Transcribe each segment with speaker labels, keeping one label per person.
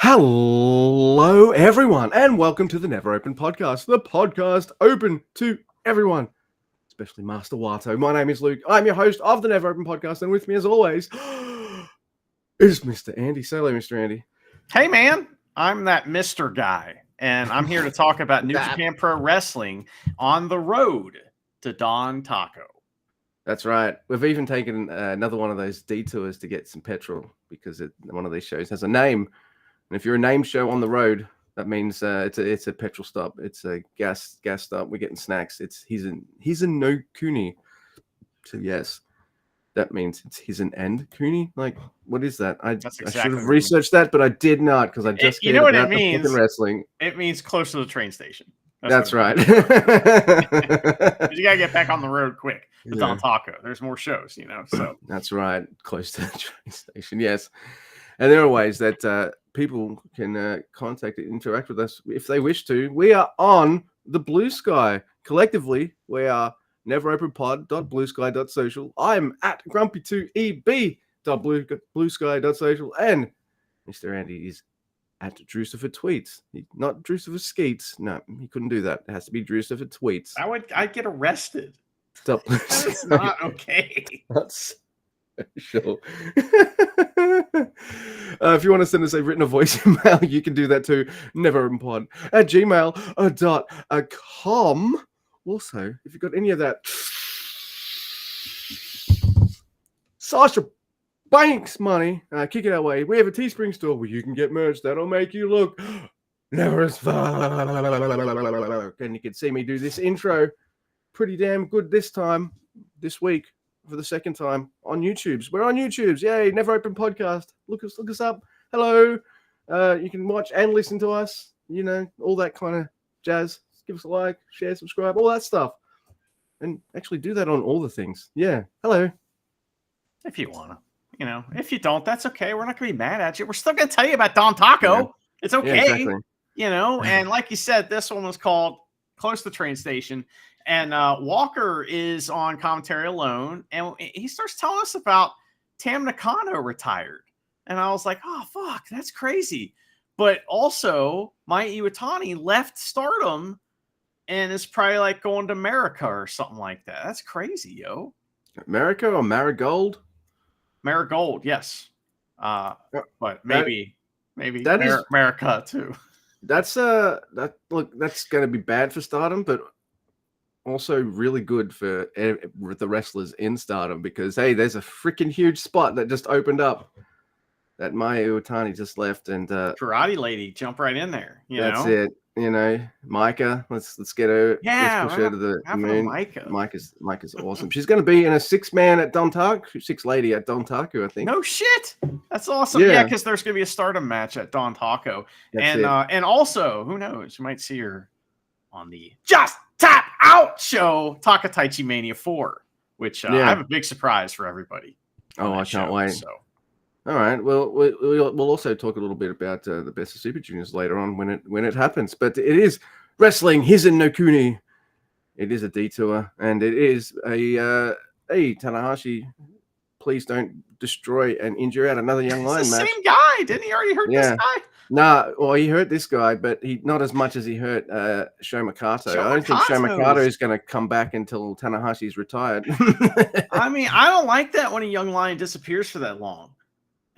Speaker 1: Hello, everyone, and welcome to the Never Open Podcast, the podcast open to everyone, especially Master Wato. My name is Luke. I'm your host of the Never Open Podcast, and with me, as always, is Mr. Andy. Say hello, Mr. Andy.
Speaker 2: Hey, man, I'm that Mr. guy, and I'm here to talk about New Japan Pro Wrestling on the road to Dontaku.
Speaker 1: That's right. We've even taken another one of those detours to get some petrol because one of these shows has a name. And if you're a name show on the road, that means it's a petrol stop. It's a gas stop. We're getting snacks. He's in no Kuni. So yes, that means he's an end Kuni. Like, what is that? I should have researched that, but I did not because I just
Speaker 2: you know what it
Speaker 1: means.
Speaker 2: Wrestling. It means close to the train station.
Speaker 1: That's right.
Speaker 2: You gotta get back on the road quick. The Dontaku. There's more shows, So
Speaker 1: that's right, close to the train station. Yes, and there are ways that people can contact and interact with us if they wish to. We are on the Blue Sky. Collectively, we are neveropenpod.bluesky.social. I'm at grumpy2eb.bluesky.social, and Mr. Andy is at Drucifer Tweets. Not Drucifer Skeets. No, he couldn't do that. It has to be Drucifer Tweets.
Speaker 2: I'd get arrested.
Speaker 1: That's
Speaker 2: not okay.
Speaker 1: That's sure. If you want to send us a written or voice email, you can do that to neveropenpod@gmail.com. Also, if you've got any of that Sasha Banks money, kick it our way. We have a Teespring store where you can get merch that'll make you look never as fun. And you can see me do this intro pretty damn good this week for the second time on YouTube's. We're on YouTube's. Yay, Never Open Podcast. Look us up. Hello. You can watch and listen to us, all that kind of jazz. Give us a like, share, subscribe, all that stuff. And actually do that on all the things. Yeah. Hello.
Speaker 2: If you want to. If you don't, that's okay. We're not going to be mad at you. We're still going to tell you about Dontaku. Yeah. It's okay. Yeah, exactly. And like you said, this one was called Close to the Train Station. And Walker is on commentary alone. And he starts telling us about Tam Nakano retired. And I was like, oh, fuck, that's crazy. But also, Mai Iwatani left Stardom and is probably like going to America or something like that. That's crazy, yo.
Speaker 1: America or Marigold?
Speaker 2: Marigold, yes. But maybe that is America too.
Speaker 1: That's that's going to be bad for Stardom, but also really good for the wrestlers in Stardom because hey, there's a freaking huge spot that just opened up. That Mai Iwatani just left, and
Speaker 2: Karate Lady jump right in there.
Speaker 1: That's it. Micah. Let's get her.
Speaker 2: Yeah,
Speaker 1: let's push her to the moon.
Speaker 2: Micah's
Speaker 1: awesome. She's going to be in a 6-man at Dontaku, 6 lady at Dontaku, I think.
Speaker 2: No shit. That's awesome. Yeah, because there's going to be a Stardom match at Dontaku, and also who knows, you might see her on the Just Tap Out show, Takataichi Mania 4, which I have a big surprise for everybody.
Speaker 1: Oh, I can't wait. So. All right. Well, we'll also talk a little bit about the Best of Super Juniors later on when it happens. But it is wrestling Hizen no Kuni. It is a detour, and it is a Tanahashi. Please don't destroy and injure out another young lion match.
Speaker 2: Same guy, didn't he already hurt this guy?
Speaker 1: Nah, well, he hurt this guy, but he not as much as he hurt Sho Makato. I don't think Sho Makato is going to come back until Tanahashi's retired.
Speaker 2: I mean, I don't like that when a young lion disappears for that long.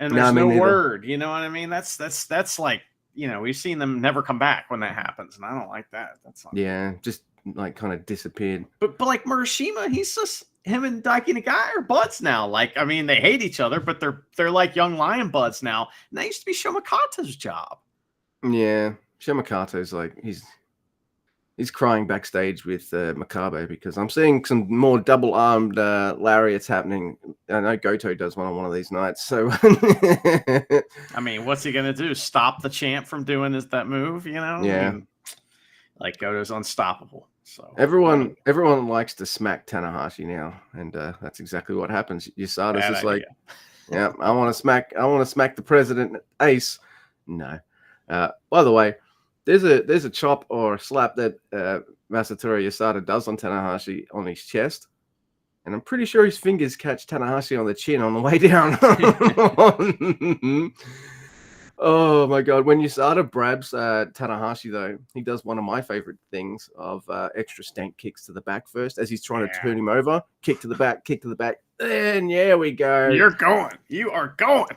Speaker 2: And there's no word, you know what I mean? That's like, we've seen them never come back when that happens, and I don't like that. That's not
Speaker 1: just like kind of disappeared.
Speaker 2: But like Murashima, he's just him and Daiki Nagai are buds now. Like, I mean, they hate each other, but they're like young lion buds now. And that used to be Sho Makato's job.
Speaker 1: Yeah, Sho Makato's like he's crying backstage with Makabe because I'm seeing some more double-armed lariats happening. I know Goto does one on one of these nights. So,
Speaker 2: I mean, what's he gonna do? Stop the champ from doing that move?
Speaker 1: Yeah.
Speaker 2: I mean, like Goto's unstoppable. So
Speaker 1: everyone likes to smack Tanahashi now, and that's exactly what happens. USADA's just like, yeah, I want to smack the president, Ace. No. By the way. There's a chop or a slap that Masatori Yasada does on Tanahashi on his chest, and I'm pretty sure his fingers catch Tanahashi on the chin on the way down. Oh my god! When Yusada grabs Tanahashi, though, he does one of my favorite things of extra stank kicks to the back first as he's trying to turn him over. Kick to the back, kick to the back, and yeah, we go.
Speaker 2: You're going. You are going.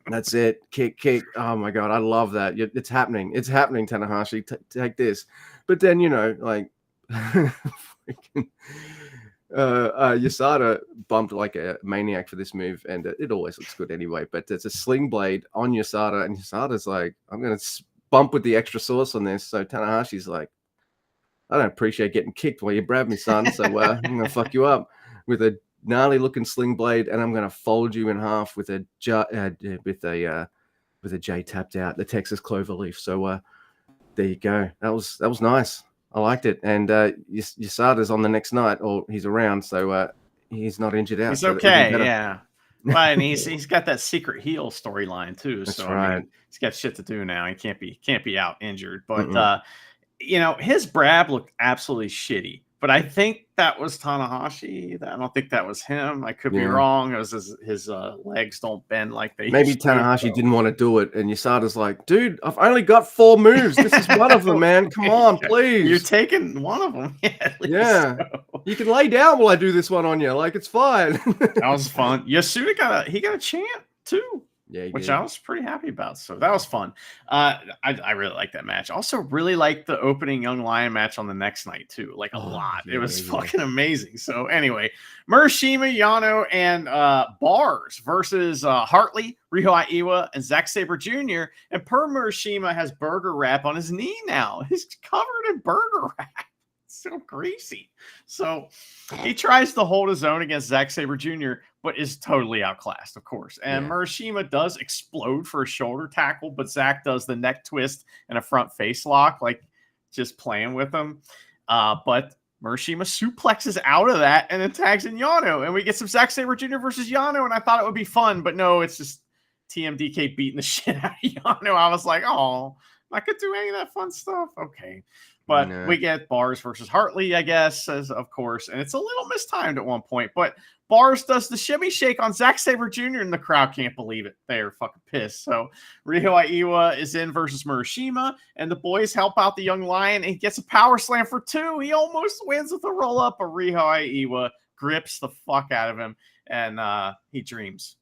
Speaker 1: That's it. Kick, kick. Oh my god, I love that. It's happening. It's happening, Tanahashi. Take this. But then like, freaking, Yasada bumped like a maniac for this move, and it always looks good anyway. But it's a sling blade on Yasada, and Yasada's like, I'm gonna bump with the extra sauce on this. So Tanahashi's like, I don't appreciate getting kicked while you grab me, son. So I'm gonna fuck you up with a gnarly looking sling blade, and I'm gonna fold you in half with a J tapped out, the Texas clover leaf. So there you go. That was nice. I liked it. And Yasada's on the next night, or he's around, so he's not injured out.
Speaker 2: He's okay, yeah. But and he's got that secret heel storyline too.
Speaker 1: That's
Speaker 2: so
Speaker 1: right.
Speaker 2: I mean, he's got shit to do now. He can't be out injured. But his Brab looked absolutely shitty. But I think that was Tanahashi. I don't think that was him. I could be wrong. It was his legs don't bend like they
Speaker 1: maybe
Speaker 2: used
Speaker 1: Tanahashi didn't want to do it, and Yasada's like, dude, I've only got 4 moves. This is one of them, man. Come on, please.
Speaker 2: You're taking one of them.
Speaker 1: Yeah. So. You can lay down while I do this one on you. Like, it's fine.
Speaker 2: That was fun. Yasuda got a chant too.
Speaker 1: Yeah,
Speaker 2: which I was pretty happy about. So that was fun. I really like that match. Also, really liked the opening Young Lion match on the next night too. Like a lot. It was fucking amazing. So anyway, Murashima, Yano, and Bars versus Hartley, Ryo Iiwa, and Zack Sabre Jr. And per Murashima has burger wrap on his knee now. He's covered in burger wrap. So greasy. So he tries to hold his own against Zack Sabre Jr., but is totally outclassed, of course. And Murashima does explode for a shoulder tackle, but Zack does the neck twist and a front face lock, like just playing with him. But Murashima suplexes out of that and then tags in Yano. And we get some Zack Sabre Jr. versus Yano, and I thought it would be fun, but no, it's just TMDK beating the shit out of Yano. I was like, oh, I could do any of that fun stuff. Okay. But we get Bars versus Hartley, I guess, as of course. And it's a little mistimed at one point. But Bars does the shimmy shake on Zack Sabre Jr. and the crowd can't believe it. They're fucking pissed. So Ryo Iiwa is in versus Murashima. And the boys help out the Young Lion. And he gets a power slam for 2. He almost wins with a roll up. But Ryo Iiwa grips the fuck out of him. And he dreams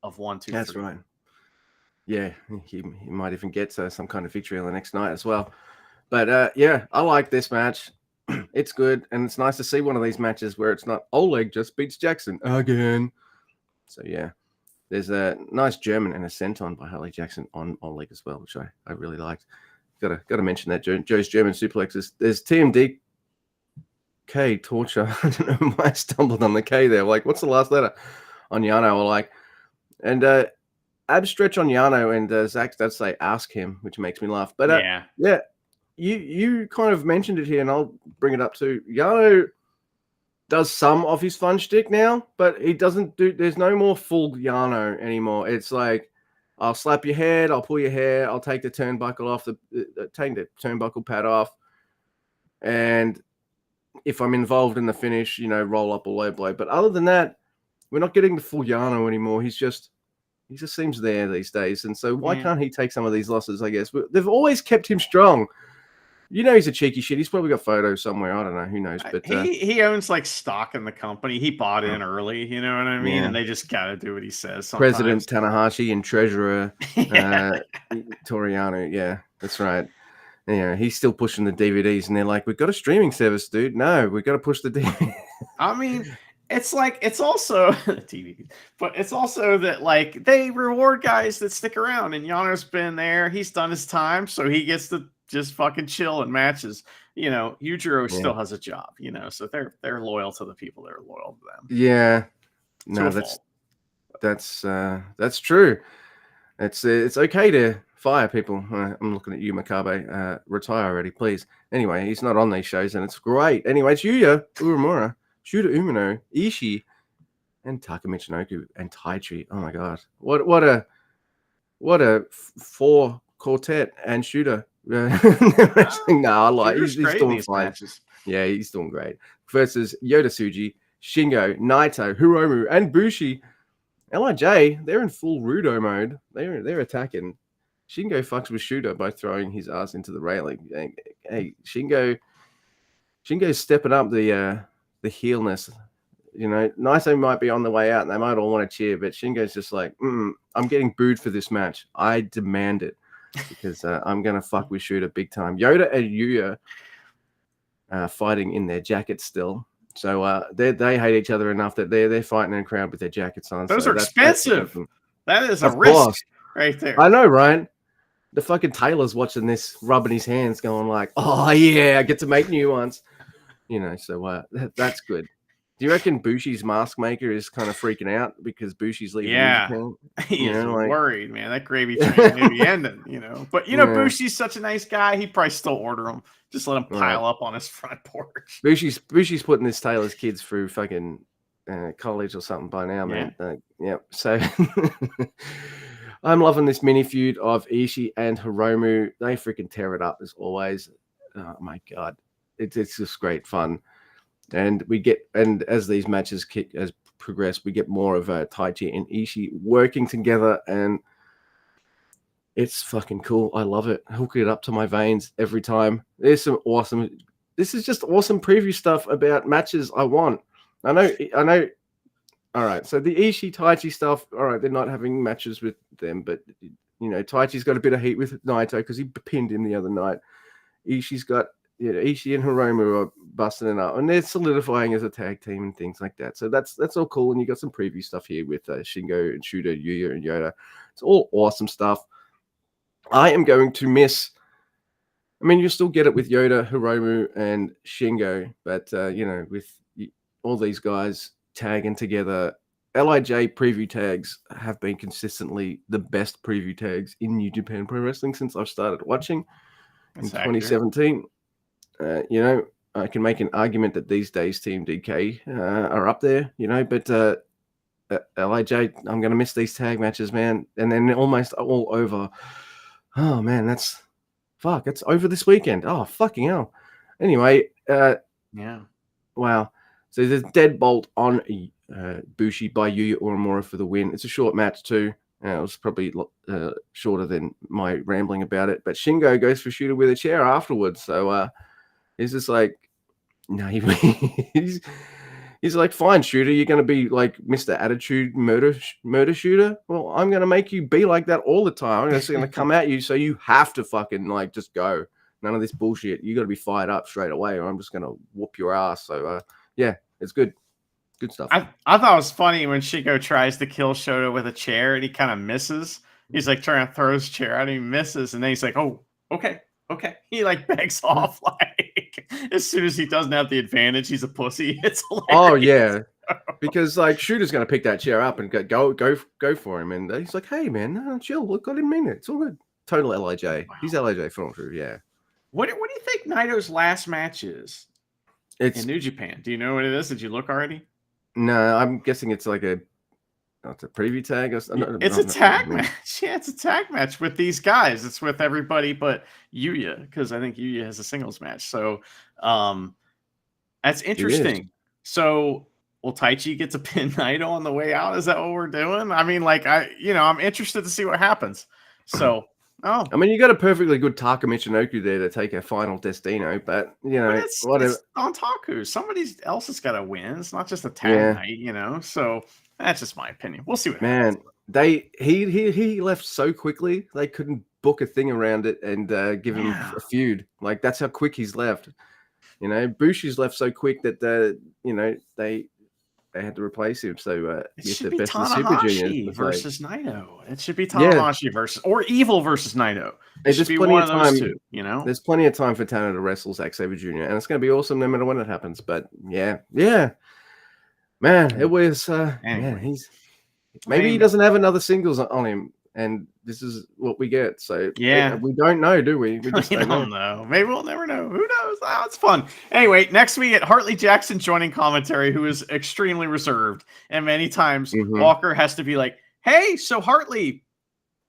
Speaker 2: of 1, 2, 3.
Speaker 1: That's right. Yeah, he might even get some kind of victory on the next night as well. But I like this match. It's good, and it's nice to see one of these matches where it's not Oleg just beats Jackson again. So yeah, there's a nice German and a senton by Harley Jackson on Oleg as well, which I really liked. Got to mention that Joe's German suplexes. There's TMD K torture. I don't know why I stumbled on the K there. Like, what's the last letter on Yano? And ab stretch on Yano, and Zach does say ask him, which makes me laugh. But yeah. You kind of mentioned it here, and I'll bring it up too. Yano does some of his fun shtick now, but he doesn't do. There's no more full Yano anymore. It's like, I'll slap your head, I'll pull your hair, I'll take the turnbuckle off, take the turnbuckle pad off, and if I'm involved in the finish, roll up a low blow. But other than that, we're not getting the full Yano anymore. He just seems there these days, and so why can't he take some of these losses? I guess they've always kept him strong. He's a cheeky shit. He's probably got photos somewhere. I don't know. Who knows? But
Speaker 2: he owns like stock in the company. He bought in early. You know what I mean? Yeah. And they just got to do what he says. Sometimes.
Speaker 1: President Tanahashi and Treasurer Toriano. Yeah, that's right. Yeah, he's still pushing the DVDs, and they're like, "We've got a streaming service, dude. No, we've got to push the DVD."
Speaker 2: I mean, it's like it's also TV, but it's also that like they reward guys that stick around, and Yano's been there. He's done his time, so he gets to just fucking chill in matches. Yujiro still has a job, so they're loyal to the people that are loyal to them.
Speaker 1: Yeah. No, that's true. It's okay to fire people. I'm looking at you, Makabe. Retire already, please. Anyway, he's not on these shows, and it's great. Anyway, it's Yuya Uemura, Shuta Umino, Ishii, and Taka Michinoku and Taichi. Oh my god. What a 4 quartet and Shuta. He's doing fine. Yeah, he's doing great. Versus Yoda Tsuji, Shingo, Naito, Hiromu, and Bushi. LIJ, they're in full Rudo mode. They're attacking. Shingo fucks with Shooter by throwing his ass into the railing. Hey, Shingo's stepping up the heelness. You know, Naito might be on the way out and they might all want to cheer, but Shingo's just like, I'm getting booed for this match. I demand it because I'm going to fuck with Shooter big time. Yoda and Yuya fighting in their jackets still. So they hate each other enough that they're fighting in a crowd with their jackets on.
Speaker 2: Those
Speaker 1: so
Speaker 2: are expensive. That is a
Speaker 1: of
Speaker 2: risk
Speaker 1: course.
Speaker 2: right there.
Speaker 1: I know, right? The fucking Taylor's watching this, rubbing his hands, going like, "Oh yeah, I get to make new ones." You know, so that's good. Do you reckon Bushi's mask maker is kind of freaking out because Bushi's leaving New Japan?
Speaker 2: He is
Speaker 1: like,
Speaker 2: worried, man. That gravy train may be ending, you know. But Bushi's such a nice guy. He'd probably still order them. Just let him pile up on his front porch.
Speaker 1: Bushi's putting this Taylor's kids through fucking college or something by now, man. So I'm loving this mini feud of Ishii and Hiromu. They freaking tear it up as always. Oh my god, it's just great fun. And as these matches progress, we get more of Taichi and Ishii working together, and it's fucking cool. I love it. Hook it up to my veins every time. This is just awesome preview stuff about matches I want. I know. All right, so the Ishii Taichi stuff. All right, they're not having matches with them, but Taichi's got a bit of heat with Naito because he pinned him the other night. Ishii's got. Ishii and Hiromu are busting it up, and they're solidifying as a tag team and things like that. So that's all cool. And you got some preview stuff here with Shingo and Shooter, Yuya and Yoda. It's all awesome stuff. I am going to miss. I mean, you still get it with Yoda, Hiromu, and Shingo, but with all these guys tagging together, LIJ preview tags have been consistently the best preview tags in New Japan Pro Wrestling since I've started watching in 2017. I can make an argument that these days Team DK are up there, but LIJ, I'm going to miss these tag matches, man. And then almost all over. Oh, man, it's over this weekend. Oh, fucking hell. Anyway, wow. So there's a deadbolt on Bushi by Yuya Uemura for the win. It's a short match too. It was probably shorter than my rambling about it. But Shingo goes for Shooter with a chair afterwards. So he's just like, no, he's like, fine, Shooter, you're going to be like Mr. Attitude murder Shooter. Well, I'm going to make you be like that all the time. I'm just going to come at you, so you have to fucking like just go. None of this bullshit. You got to be fired up straight away, or I'm just going to whoop your ass. So it's good. Good stuff.
Speaker 2: I thought it was funny when Shingo tries to kill Shota with a chair and he kind of misses. He's like trying to throw his chair out and he misses. And then he's like, oh, okay. He like backs off like as soon as he doesn't have the advantage, he's a pussy. It's hilarious.
Speaker 1: Oh yeah. Because like Shooter's gonna pick that chair up and go for him. And he's like, hey man, no, chill. Look, I didn't mean it. It's all good. Total LIJ. Wow. He's LIJ through, yeah.
Speaker 2: What do you think Naito's last match is? It's in New Japan. Do you know what it is? Did you look already?
Speaker 1: No, I'm guessing it's like it's a preview tag.
Speaker 2: It's a tag match. Yeah, it's a tag match with these guys. It's with everybody but Yuya, because I think Yuya has a singles match. So that's interesting. So Taichi gets a pin Naito on the way out. Is that what we're doing? I mean, like I'm interested to see what happens. So
Speaker 1: I mean, you got a perfectly good Taka Michinoku there to take a final Destino, but whatever.
Speaker 2: It's Dontaku. Somebody else has got to win. It's not just a tag night, So that's just my opinion. We'll see what happens.
Speaker 1: He left so quickly they couldn't book a thing around it and give him a feud. Like that's how quick he's left. Bushi's left so quick that they had to replace him. So
Speaker 2: it should be Tanahashi versus Naito. It should be Tanahashi versus or Evil versus Naito. There's plenty of time.
Speaker 1: There's plenty of time for Tana to wrestle Zack Sabre Jr. and it's going to be awesome no matter when it happens. But yeah, man, it was. Anyway. Maybe he doesn't have another singles on him, and this is what we get. So we don't know, do we? We just don't
Speaker 2: know. Maybe we'll never know. Who knows? Oh, it's fun. Anyway, next we get Hartley Jackson joining commentary, who is extremely reserved, and many times Walker has to be like, "Hey, so Hartley,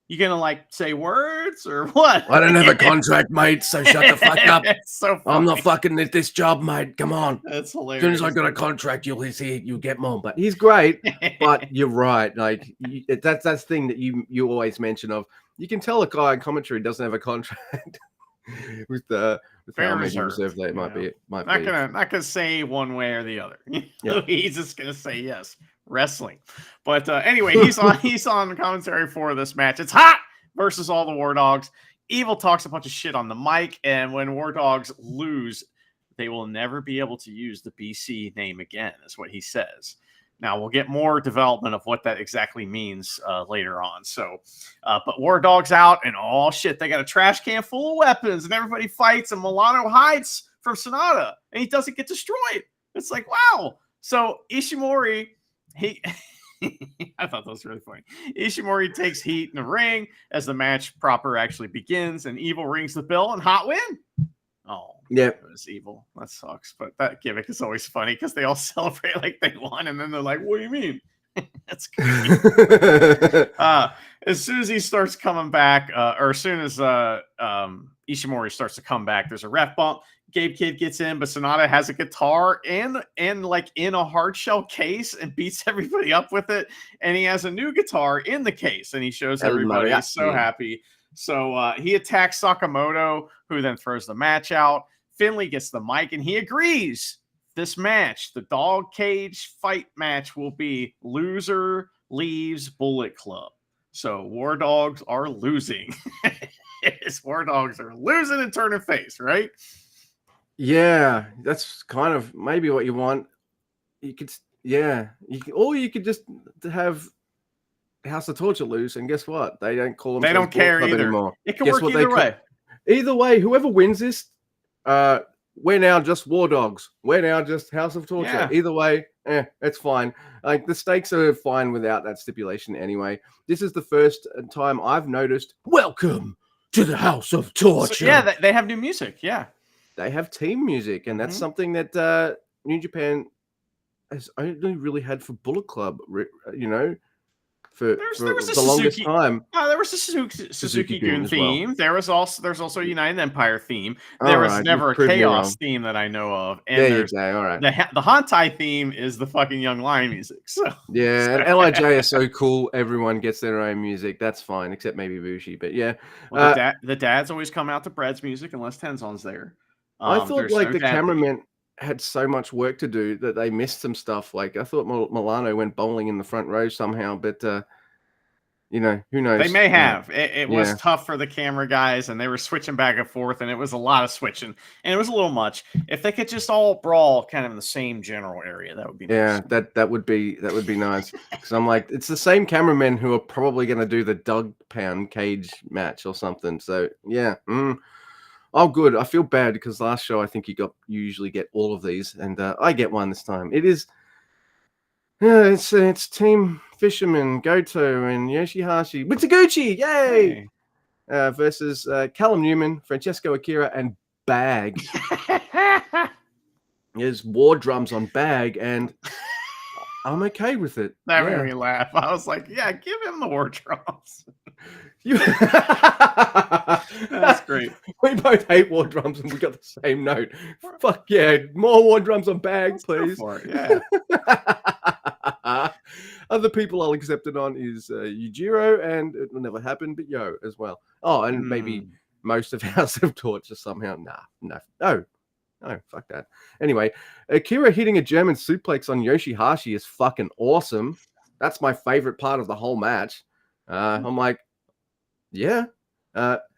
Speaker 2: You gonna like say words or what?
Speaker 1: I don't have a contract, mate, so shut the fuck up.
Speaker 2: It's so funny.
Speaker 1: I'm not fucking at this job, mate. Come on.
Speaker 2: That's hilarious.
Speaker 1: As soon as I got a contract, you'll see you get more. But he's great. But you're right. Like that's the thing that you always mention of. You can tell a guy in commentary doesn't have a contract with how maybe reserved they might be. Not
Speaker 2: gonna say one way or the other. He's just gonna say yes. Wrestling. But anyway, he's on commentary for this match. It's hot versus all the War Dogs. Evil talks a bunch of shit on the mic, and when War Dogs lose, they will never be able to use the BC name again, is what he says. Now, we'll get more development of what that exactly means later on. So, but War Dog's out, and oh shit, they got a trash can full of weapons, and everybody fights, and Milano hides from Sonata, and he doesn't get destroyed. It's like, wow. So Ishimori, I thought that was really funny. Ishimori takes heat in the ring as the match proper actually begins, and Evil rings the bell and hot win. Oh, yeah, it was Evil. That sucks. But that gimmick is always funny because they all celebrate like they won, and then they're like, "What do you mean?" That's great. As soon as he starts coming back, or as soon as Ishimori starts to come back, there's a ref bump. Gabe Kidd gets in, but Sonata has a guitar and like in a hard shell case and beats everybody up with it. And he has a new guitar in the case, and he shows everybody. He's so happy. So he attacks Sakamoto, who then throws the match out. Finley gets the mic, and he agrees. This match, the dog cage fight match, will be loser leaves Bullet Club. So War Dogs are losing. War Dogs are losing and turning face, right?
Speaker 1: Yeah, that's kind of maybe what you want. You could, or you could just have House of Torture lose, and guess what? They don't call them.
Speaker 2: They don't care either.
Speaker 1: Anymore.
Speaker 2: It can work either way.
Speaker 1: Either way, whoever wins this, we're now just War Dogs. We're now just House of Torture. Yeah. Either way, it's fine. Like the stakes are fine without that stipulation anyway. This is the first time I've noticed. Welcome to the House of Torture.
Speaker 2: So, yeah, they have new music. Yeah.
Speaker 1: They have team music, and that's something that New Japan has only really had for Bullet Club, you know, for the longest time.
Speaker 2: There was a Suzuki-gun theme.
Speaker 1: Well.
Speaker 2: There's also a United Empire theme. There was never a Chaos theme that I know of. And there's
Speaker 1: all right.
Speaker 2: The Hantai theme is the fucking Young Lion music. So
Speaker 1: yeah, and LIJ are so cool. Everyone gets their own music. That's fine, except maybe Bushi. But yeah,
Speaker 2: well, the dads always come out to Brad's music unless Tenzon's there.
Speaker 1: I thought like the cameramen had so much work to do that they missed some stuff. Like I thought Milano went bowling in the front row somehow, but you know, who knows?
Speaker 2: They may have. It was tough for the camera guys, and they were switching back and forth, and it was a lot of switching, and it was a little much. If they could just all brawl kind of in the same general area, that would be nice.
Speaker 1: Yeah, that would be nice. Because I'm like, it's the same cameramen who are probably going to do the Doug Pound cage match or something. So yeah. Oh, good. I feel bad because last show I think you usually get all of these, and I get one this time. It is, it's Team Fisherman, Goto, and Yoshihashi with Taguchi, yay! Versus Callum Newman, Francesco Akira, and Bag. There's war drums on Bag, and I'm okay with it.
Speaker 2: That made me laugh. I was like, yeah, give him the war drums. That's great.
Speaker 1: We both hate war drums, and we got the same note. Fuck yeah, more war drums on Bag, please.
Speaker 2: Yeah.
Speaker 1: Other people I'll accept it on is Yujiro, and it will never happen, but Yo as well. Oh, and maybe most of House of Torture somehow. No, fuck that. Anyway, Akira hitting a German suplex on Yoshihashi is fucking awesome. That's my favorite part of the whole match. I'm like, yeah.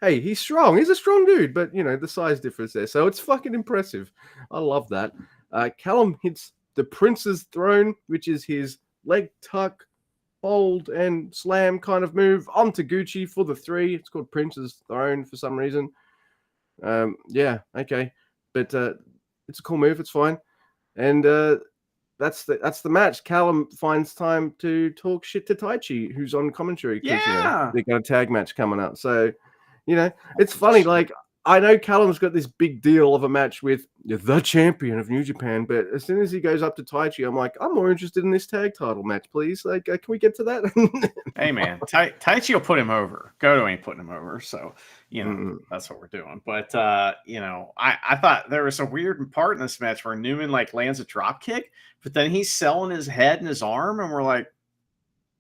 Speaker 1: Hey, he's strong. He's a strong dude, but you know, the size difference there. So it's fucking impressive. I love that. Callum hits the Prince's Throne, which is his leg tuck, hold, and slam kind of move on Taguchi for the 3. It's called Prince's Throne for some reason. Yeah, okay. But it's a cool move. It's fine. And that's the match. Callum finds time to talk shit to Taichi, who's on commentary.
Speaker 2: Yeah.
Speaker 1: You know, they got a tag match coming up. So, you know, it's funny. Like, I know Callum's got this big deal of a match with the champion of New Japan, but as soon as he goes up to Taichi, I'm like, I'm more interested in this tag title match, please. Like, can we get to that?
Speaker 2: Hey, man, Taichi will put him over. Goto ain't putting him over, so that's what we're doing. But I thought there was a weird part in this match where Newman like lands a drop kick, but then he's selling his head and his arm, and we're like,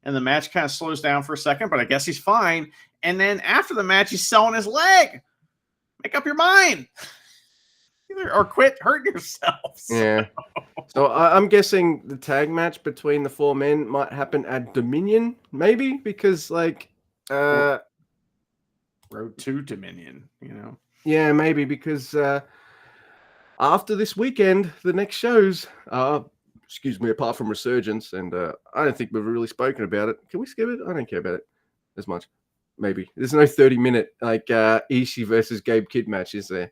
Speaker 2: and the match kind of slows down for a second, but I guess he's fine. And then after the match, he's selling his leg. Make up your mind, or quit hurting yourself.
Speaker 1: Yeah. So I'm guessing the tag match between the 4 men might happen at Dominion, maybe, because like
Speaker 2: Road to Dominion,
Speaker 1: Yeah, maybe because after this weekend, the next shows, excuse me, apart from Resurgence, and I don't think we've really spoken about it. Can we skip it? I don't care about it as much. Maybe there's no 30-minute like Ishii versus Gabe Kidd match, is there?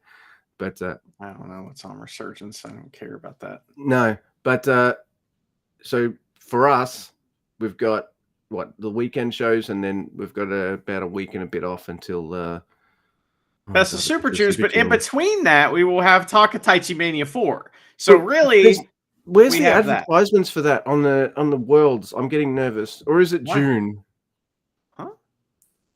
Speaker 1: But
Speaker 2: I don't know what's on Resurgence. I don't care about that.
Speaker 1: No, but so for us, we've got the weekend shows, and then we've got about a week and a bit off until
Speaker 2: that's the Super Juniors. But in between that, we will have Takataichi Mania 4. So really,
Speaker 1: where's the advertisements for that on the Worlds? I'm getting nervous. Or is it June?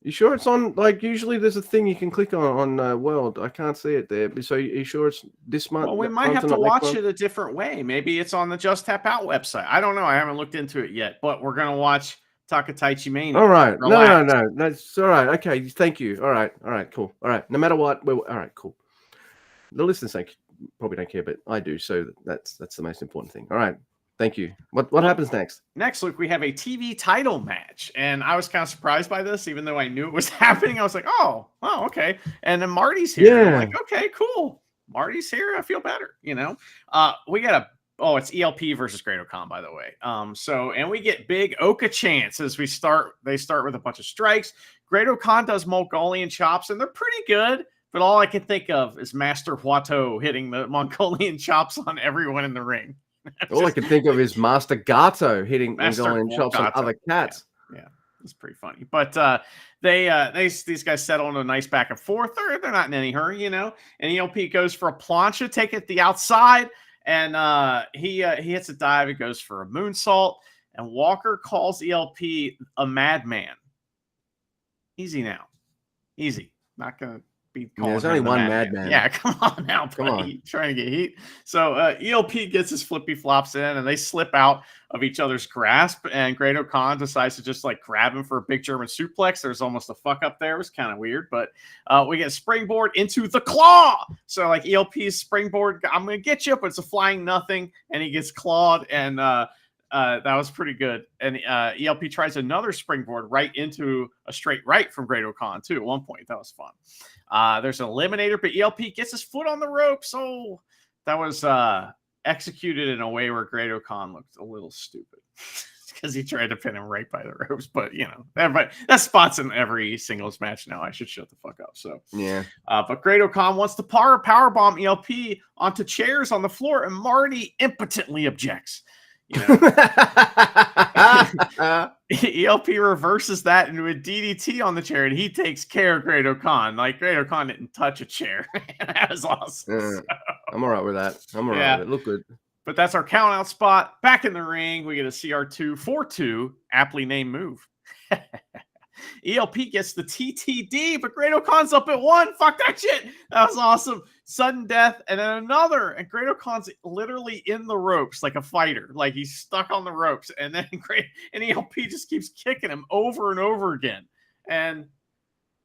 Speaker 1: You sure it's on? Like usually, there's a thing you can click on World. I can't see it there. So you sure it's this month?
Speaker 2: Well, we might have to watch it a different way. Maybe it's on the Just Tap Out website. I don't know. I haven't looked into it yet. But we're gonna watch Takataichi Mania.
Speaker 1: All right. No. That's all right. Okay. Thank you. All right. Cool. All right. No matter what. All right. Cool. The listeners probably don't care, but I do. So that's the most important thing. All right. Thank you. What happens next?
Speaker 2: Next, Luke, we have a TV title match. And I was kind of surprised by this, even though I knew it was happening. I was like, oh, okay. And then Marty's here. Yeah. I'm like, okay, cool. Marty's here. I feel better. We got it's ELP versus Great Khan, by the way. And we get big Oka chants as they start with a bunch of strikes. Great Khan does Mongolian chops, and they're pretty good. But all I can think of is Master Huato hitting the Mongolian chops on everyone in the ring.
Speaker 1: All I can think of is Master Gato hitting Mongolian chops on other cats.
Speaker 2: Yeah, it's pretty funny. But these guys settle in a nice back and forth. They're not in any hurry, And ELP goes for a plancha, take it the outside, and he hits a dive. He goes for a moonsault, and Walker calls ELP a madman. Easy now, easy. Not gonna be calling.
Speaker 1: There's only one madman.
Speaker 2: Yeah, come on now, buddy. Come on. Trying to get heat. So ELP gets his flippy flops in, and they slip out of each other's grasp. And Great Khan decides to just like grab him for a big German suplex. There's almost a fuck up there. It was kind of weird, but we get springboard into the claw. So like ELP's springboard, I'm gonna get you, but it's a flying nothing, and he gets clawed, and that was pretty good. And ELP tries another springboard right into a straight right from Great Khan too. At one point, that was fun. There's an eliminator, but ELP gets his foot on the rope. So that was executed in a way where Great Khan looked a little stupid because he tried to pin him right by the ropes. But that spot's in every singles match now. I should shut the fuck up. So
Speaker 1: yeah.
Speaker 2: But Great Khan wants to powerbomb ELP onto chairs on the floor, and Marty impotently objects. ELP reverses that into a DDT on the chair, and he takes care of Great Khan. Like Great Khan didn't touch a chair. That was awesome. So,
Speaker 1: I'm all right with that. I'm all right with it. Look good.
Speaker 2: But that's our count out spot. Back in the ring, we get a CR2 4-2, aptly named move. ELP gets the TTD, but Great Khan's up at 1. Fuck that shit. That was awesome. Sudden death, and then another. And Great Khan's literally in the ropes like a fighter. Like he's stuck on the ropes. And then ELP just keeps kicking him over and over again. And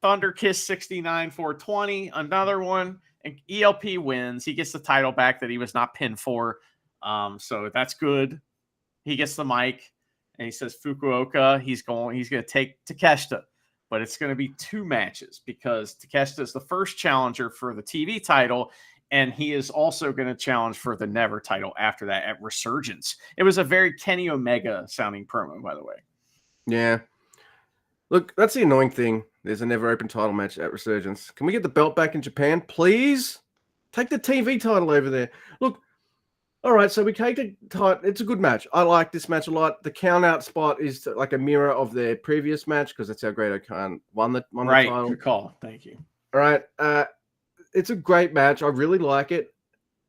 Speaker 2: Thunder Kiss 69 420, another one. And ELP wins. He gets the title back that he was not pinned for. So that's good. He gets the mic. And he says Fukuoka, he's going to take Takeshita. But it's going to be 2 matches because Takeshita is the first challenger for the TV title, and he is also going to challenge for the Never title after that at Resurgence. It was a very Kenny Omega sounding promo, by the way.
Speaker 1: Yeah. Look, that's the annoying thing. There's a Never Open title match at Resurgence. Can we get the belt back in Japan, please? Take the TV title over there. Look, all right, so we take the title. It's a good match. I like this match a lot. The count-out spot is like a mirror of their previous match because that's how Great Khan won the title.
Speaker 2: Good call. Thank you.
Speaker 1: All right. it's a great match. I really like it.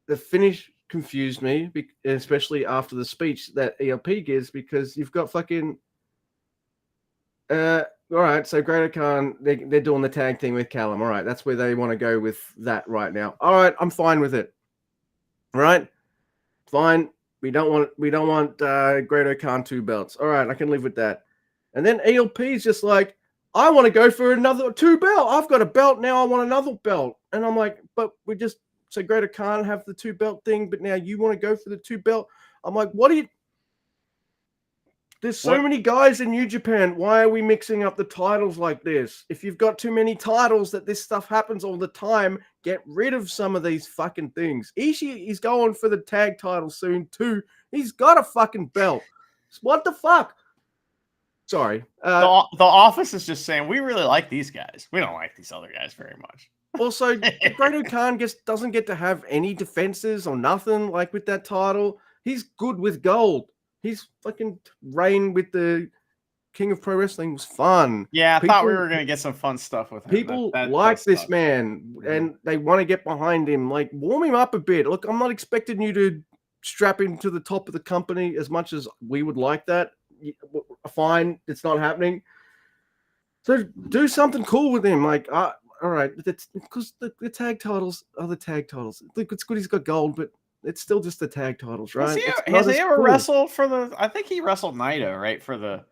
Speaker 1: The finish confused me, especially after the speech that ELP gives, because you've got fucking. All right, so Great Khan, they're doing the tag thing with Callum. All right, that's where they want to go with that right now. All right, I'm fine with it. All right, fine. We don't want Great Khan 2 belts. All right, I can live with that. And then ELP is just like, I want to go for another 2 belt. I've got a belt now. I want another belt. And I'm like, but we just so Great Khan have the 2 belt thing, but now you want to go for the 2 belt. I'm like, what are you? There's so many guys in New Japan. Why are we mixing up the titles like this? If you've got too many titles that this stuff happens all the time, get rid of some of these fucking things. Ishii is going for the tag title soon too. He's got a fucking belt. What the fuck? Sorry.
Speaker 2: The office is just saying, we really like these guys. We don't like these other guys very much.
Speaker 1: Also, Great Khan doesn't get to have any defenses or nothing like with that title. He's good with gold. He's fucking reign with the King of Pro Wrestling was fun.
Speaker 2: Yeah, I thought we were going to get some fun stuff with him.
Speaker 1: People like this man, and they want to get behind him. Like, warm him up a bit. Look, I'm not expecting you to strap him to the top of the company as much as we would like that. Fine, it's not happening. So do something cool with him. Like, all right, because the tag titles are the tag titles. Look, it's good he's got gold, but it's still just the tag titles, right?
Speaker 2: Has he ever wrestled for the? I think he wrestled Naito, right, for the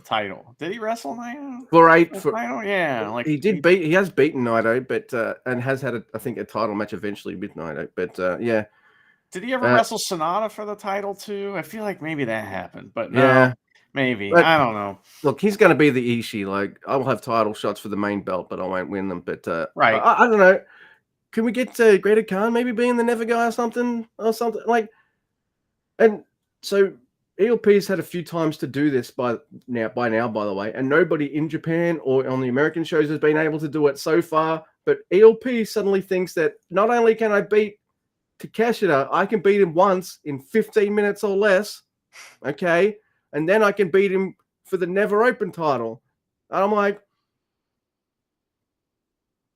Speaker 2: title. Did he wrestle Naito?
Speaker 1: Naito?
Speaker 2: Yeah, like
Speaker 1: he has beaten Naito, but and has had I think a title match eventually with Naito. But yeah.
Speaker 2: Did he ever wrestle Sonata for the title too? I feel like maybe that happened, but no,
Speaker 1: yeah,
Speaker 2: maybe I don't know.
Speaker 1: Look, he's going to be the Ishii. Like, I will have title shots for the main belt, but I won't win them. But
Speaker 2: right,
Speaker 1: I don't know. Can we get Great Khan maybe being the Never guy or something like? And so ELP's had a few times to do this by now, by the way, and nobody in Japan or on the American shows has been able to do it so far. But ELP suddenly thinks that not only can I beat Takeshita, I can beat him once in 15 minutes or less, okay? And then I can beat him for the Never Open title. And I'm like,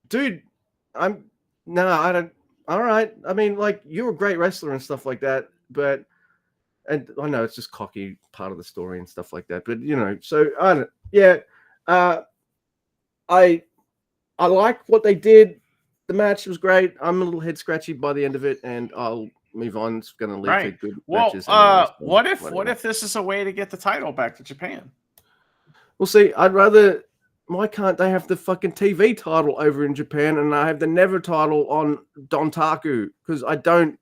Speaker 1: dude, I don't. All right. I mean, like, you're a great wrestler and stuff like that, but, and I know it's just cocky part of the story and stuff like that, but, you know, so I don't, yeah. I like what they did. The match was great. I'm a little head scratchy by the end of it, and I'll move on. It's going to lead to good matches.
Speaker 2: Anyway, so what if this is a way to get the title back to Japan?
Speaker 1: Well, see, I'd rather. Why can't they have the fucking TV title over in Japan and I have the Never title on Dontaku? Because I don't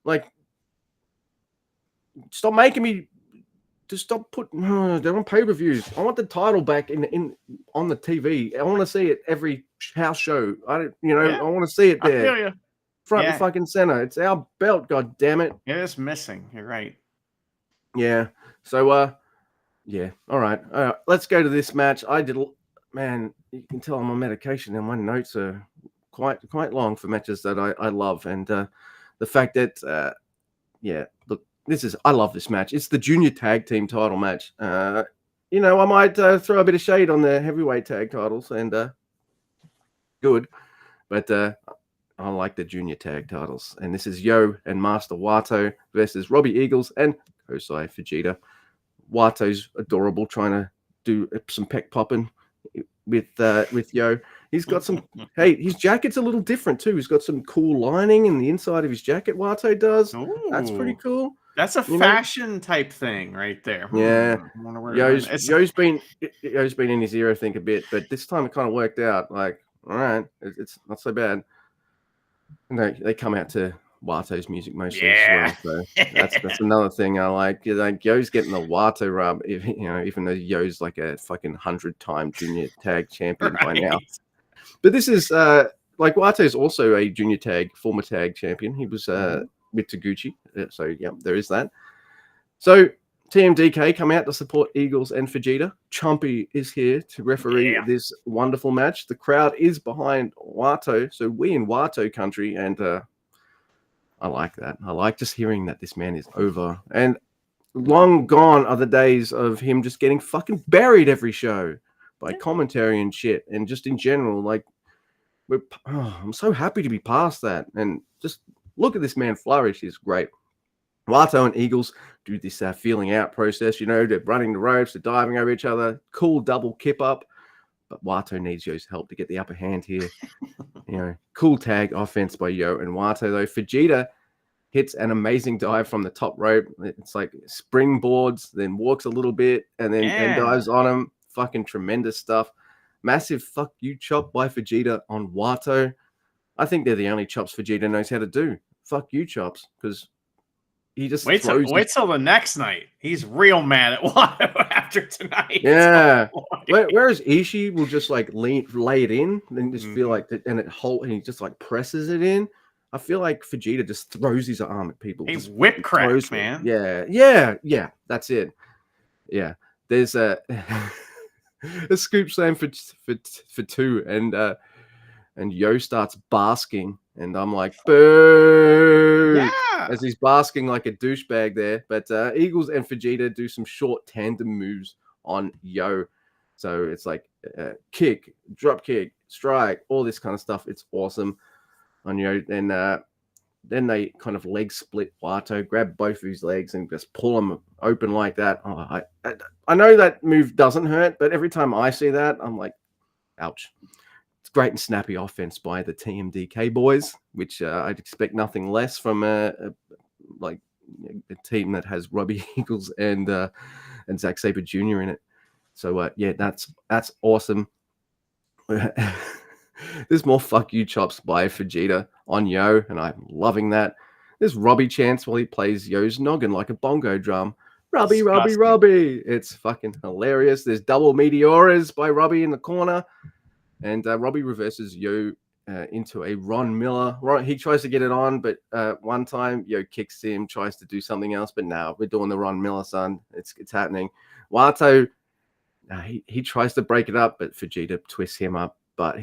Speaker 1: like. Stop making me. Just stop putting. They're on pay-per-views. I want the title back on the TV. I want to see it every house show. I want to see it there.
Speaker 2: I feel you.
Speaker 1: Front and fucking center. It's our belt. God damn it.
Speaker 2: It is missing. You're right.
Speaker 1: Yeah. So yeah. All right. Let's go to this match. Man, you can tell I'm on medication and my notes are quite long for matches that I love. And the fact that, look, I love this match. It's the junior tag team title match. I might throw a bit of shade on the heavyweight tag titles and good, but I like the junior tag titles. And this is Yo and Master Wato versus Robbie Eagles and Kosei Fujita. Wato's adorable, trying to do some peck popping with Yo. He's got some. Hey, his jacket's a little different too. He's got some cool lining in the inside of his jacket. Wato does.
Speaker 2: Ooh,
Speaker 1: that's pretty cool.
Speaker 2: That's a fashion type thing right there.
Speaker 1: Yeah, Yo's been in his ear, I think, a bit, but this time it kind of worked out. Like, all right, it's not so bad. And they come out to Wato's music mostly as well, so that's another thing I like. Like, Yo's getting the Wato rub, even though Yo's like a fucking 100-time junior tag champion by now. But this is like, Wato's also a junior tag, former tag champion. He was with Taguchi, so yeah, there is that. So TMDK come out to support Eagles and Fujita. Chompy is here to referee this wonderful match. The crowd is behind Wato, so we in Wato country, and I like that. I like just hearing that this man is over. And long gone are the days of him just getting fucking buried every show by commentary and shit. And just in general, like, I'm so happy to be past that. And just look at this man flourish. He's great. Wato and Eagles do this feeling out process. They're running the ropes, they're diving over each other. Cool double kip up. But Wato needs Yo's help to get the upper hand here. Cool tag offense by Yo and Wato, though. Fujita hits an amazing dive from the top rope. It's like springboards, then walks a little bit, and then dives on him. Fucking tremendous stuff. Massive fuck you chop by Fujita on Wato. I think they're the only chops Fujita knows how to do. Fuck you chops, because he just
Speaker 2: wait till the next night. He's real mad at Wato after tonight.
Speaker 1: Yeah. Whereas Ishii will just like lay it in and just feel like that, and he just like presses it in. I feel like Fujita just throws his arm at people.
Speaker 2: He's whip cracked, man.
Speaker 1: Yeah. That's it. Yeah. There's a scoop slam for two, and Yo starts basking, and I'm like, boo!
Speaker 2: Yeah.
Speaker 1: As he's basking like a douchebag there. But Eagles and Fujita do some short tandem moves on Yo. So it's like kick, drop kick, strike, all this kind of stuff. It's awesome on Yo. And then they kind of leg split Wato, grab both of his legs and just pull him open like that. Oh, I know that move doesn't hurt, but every time I see that, I'm like, ouch. It's great and snappy offense by the TMDK boys, which I'd expect nothing less from a team that has Robbie Eagles and Zack Sabre Jr. in it. So that's awesome. There's more fuck you chops by Fujita on Yo, and I'm loving that. There's Robbie chants while he plays Yo's noggin like a bongo drum. Robbie. It's fucking hilarious. There's double meteoras by Robbie in the corner. And Robbie reverses Yo into a Ron Miller. He tries to get it on, but one time Yo kicks him, tries to do something else. But now we're doing the Ron Miller, son. It's happening. Wato, he tries to break it up, but Fujita twists him up. But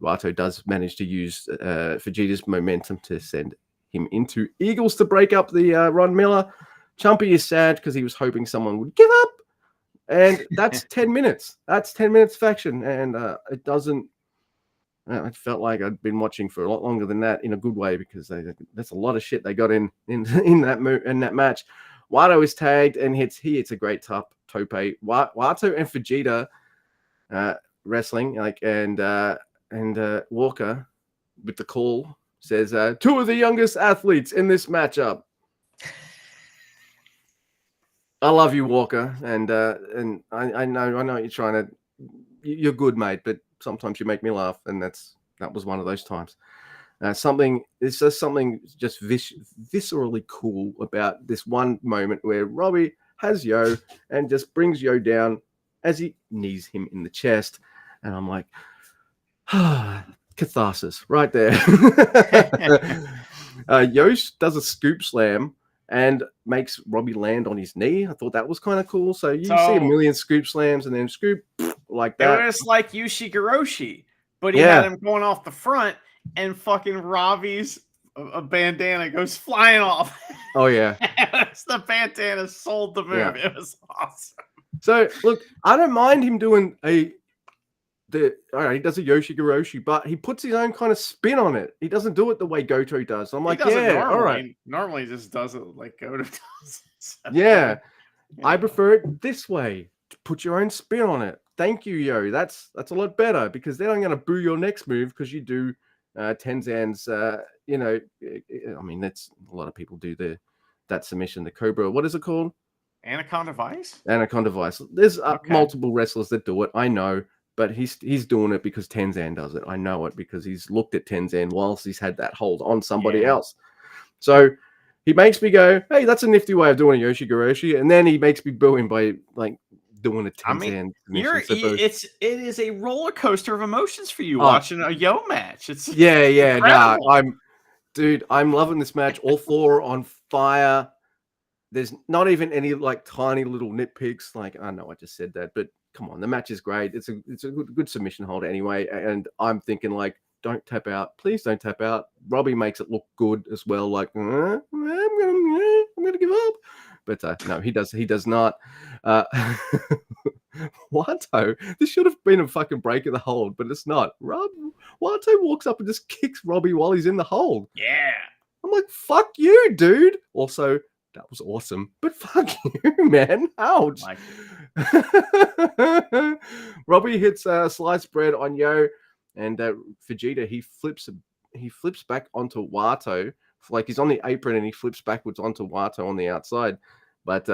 Speaker 1: Wato does manage to use Fujita's momentum to send him into Eagles to break up the Ron Miller. Chumpy is sad because he was hoping someone would give up. And that's 10 minutes. That's 10 minutes of action. And it doesn't. It felt like I'd been watching for a lot longer than that in a good way, because that's a lot of shit they got in that match. Wato is tagged and he hits a great tope. Wato and Fujita wrestling, and Walker with the call says two of the youngest athletes in this matchup. I love you, Walker, and I know you're trying to. You're good, mate, but sometimes you make me laugh, and that was one of those times. It's just something viscerally cool about this one moment where Robbie has Yo and just brings Yo down as he knees him in the chest, and I'm like, catharsis right there. Yo does a scoop slam and makes Robbie land on his knee. I thought that was kind of cool. So you see a million scoop slams and then scoop like that.
Speaker 2: It was like Yushi, but he had him going off the front, and fucking Robbie's a bandana goes flying off.
Speaker 1: Oh, yeah.
Speaker 2: The bandana sold the move. Yeah. It was awesome.
Speaker 1: So, look, I don't mind him doing he does a Yoshigoroshi, but he puts his own kind of spin on it. He doesn't do it the way Goto does. So I'm like, all right.
Speaker 2: Normally, he just does it like Goto does. So,
Speaker 1: yeah. I prefer it this way. To put your own spin on it. Thank you, Yo. That's a lot better, because then I'm going to boo your next move because you do Tenzan's. I mean, that's a lot of people do that submission, the Cobra. What is it called?
Speaker 2: Anaconda Vice.
Speaker 1: Anaconda Vice. There's multiple wrestlers that do it. I know. But he's doing it because Tenzan does it. I know it because he's looked at Tenzan whilst he's had that hold on somebody else. So he makes me go, hey, that's a nifty way of doing a Yoshigoroshi. And then he makes me boo him by like doing a Tenzan.
Speaker 2: It is a roller coaster of emotions for you watching a Yo match. It's
Speaker 1: I'm loving this match. All four are on fire. There's not even any like tiny little nitpicks. Like, I know I just said that, but come on, the match is great. It's a good submission hold anyway. And I'm thinking, like, don't tap out. Please don't tap out. Robbie makes it look good as well. Like, I'm gonna give up. But no, he does not. Wato, this should have been a fucking break of the hold, but it's not. Wato walks up and just kicks Robbie while he's in the hold.
Speaker 2: Yeah.
Speaker 1: I'm like, fuck you, dude. Also, that was awesome, but fuck you, man. Ouch. Robbie hits sliced bread on Yo, and Vegeta, he flips back onto Wato. Like he's on the apron and he flips backwards onto Wato on the outside. But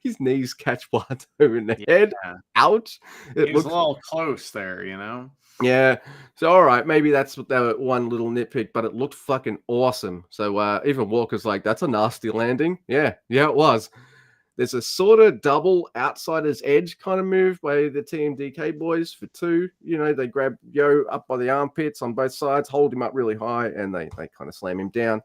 Speaker 1: his knees catch Wato in the head. Ouch.
Speaker 2: It was a little close there, you know?
Speaker 1: Yeah. So, all right, maybe that's that one little nitpick, but it looked fucking awesome. So even Walker's like, that's a nasty landing. Yeah, it was. There's a sort of double outsider's edge kind of move by the Team DK boys for 2. You know, they grab Yo up by the armpits on both sides, hold him up really high, and they kind of slam him down.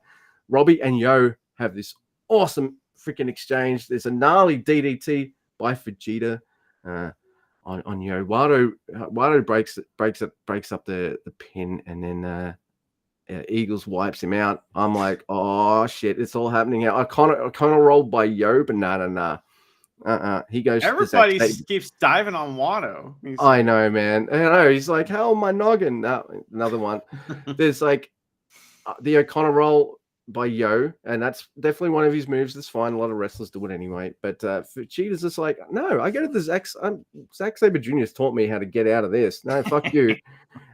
Speaker 1: Robbie and Yo have this awesome freaking exchange. There's a gnarly DDT by Vegeta on Yo. Wado breaks up the pin, and then Eagles wipes him out. I'm like, oh shit, it's all happening now. I kind of rolled by Yo, but nah. He goes.
Speaker 2: Everybody keeps diving on Wado.
Speaker 1: I know, man. I know. He's like, hell, my noggin. No, another one. There's like the O'Connor roll by Yo, and that's definitely one of his moves. That's fine. A lot of wrestlers do it anyway. But Vegeta's just like, no, I go to the Zack Sabre Jr. has taught me how to get out of this. No, fuck you.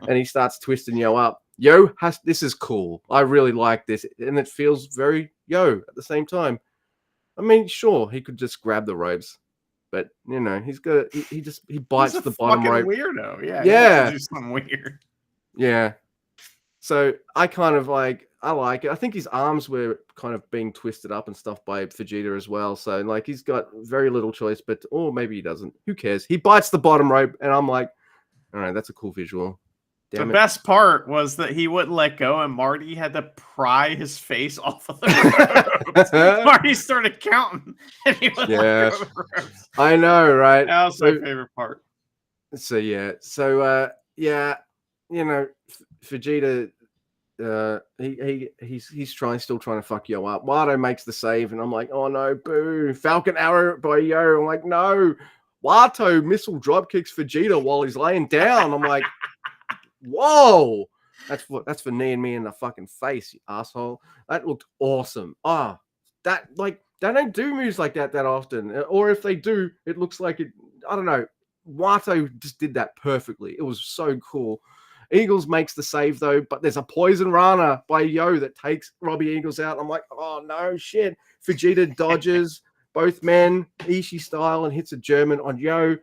Speaker 1: And he starts twisting Yo up. Yo this is cool. I really like this, and it feels very Yo at the same time. I mean, sure, he could just grab the ropes, but you know, he bites the bottom rope.
Speaker 2: Weirdo,
Speaker 1: yeah,
Speaker 2: do something weird.
Speaker 1: Yeah. So I kind of I like it. I think his arms were kind of being twisted up and stuff by Vegeta as well. So like he's got very little choice, but maybe he doesn't. Who cares? He bites the bottom rope, and I'm like, all right, that's a cool visual.
Speaker 2: The best part was that he wouldn't let go, and Marty had to pry his face off of the ropes. Marty started counting, and he wouldn't let go of the ropes.
Speaker 1: I know, right?
Speaker 2: That was my favorite part.
Speaker 1: So yeah, you know, Vegeta, he's still trying to fuck Yo up. Wado makes the save, and I'm like, oh no, boo! Falcon Arrow by Yo. I'm like, no. Wato missile drop kicks Vegeta while he's laying down. I'm like, whoa, that's for knee and me in the fucking face, you asshole. That looked awesome. They don't do moves like that often, or if they do, it looks like it. I don't know. Wato just did that perfectly. It was so cool. Eagles makes the save though, but there's a poison rana by Yo that takes Robbie Eagles out. I'm like, oh no, shit. Vegeta dodges both men, Ishii style, and hits a German on Yo.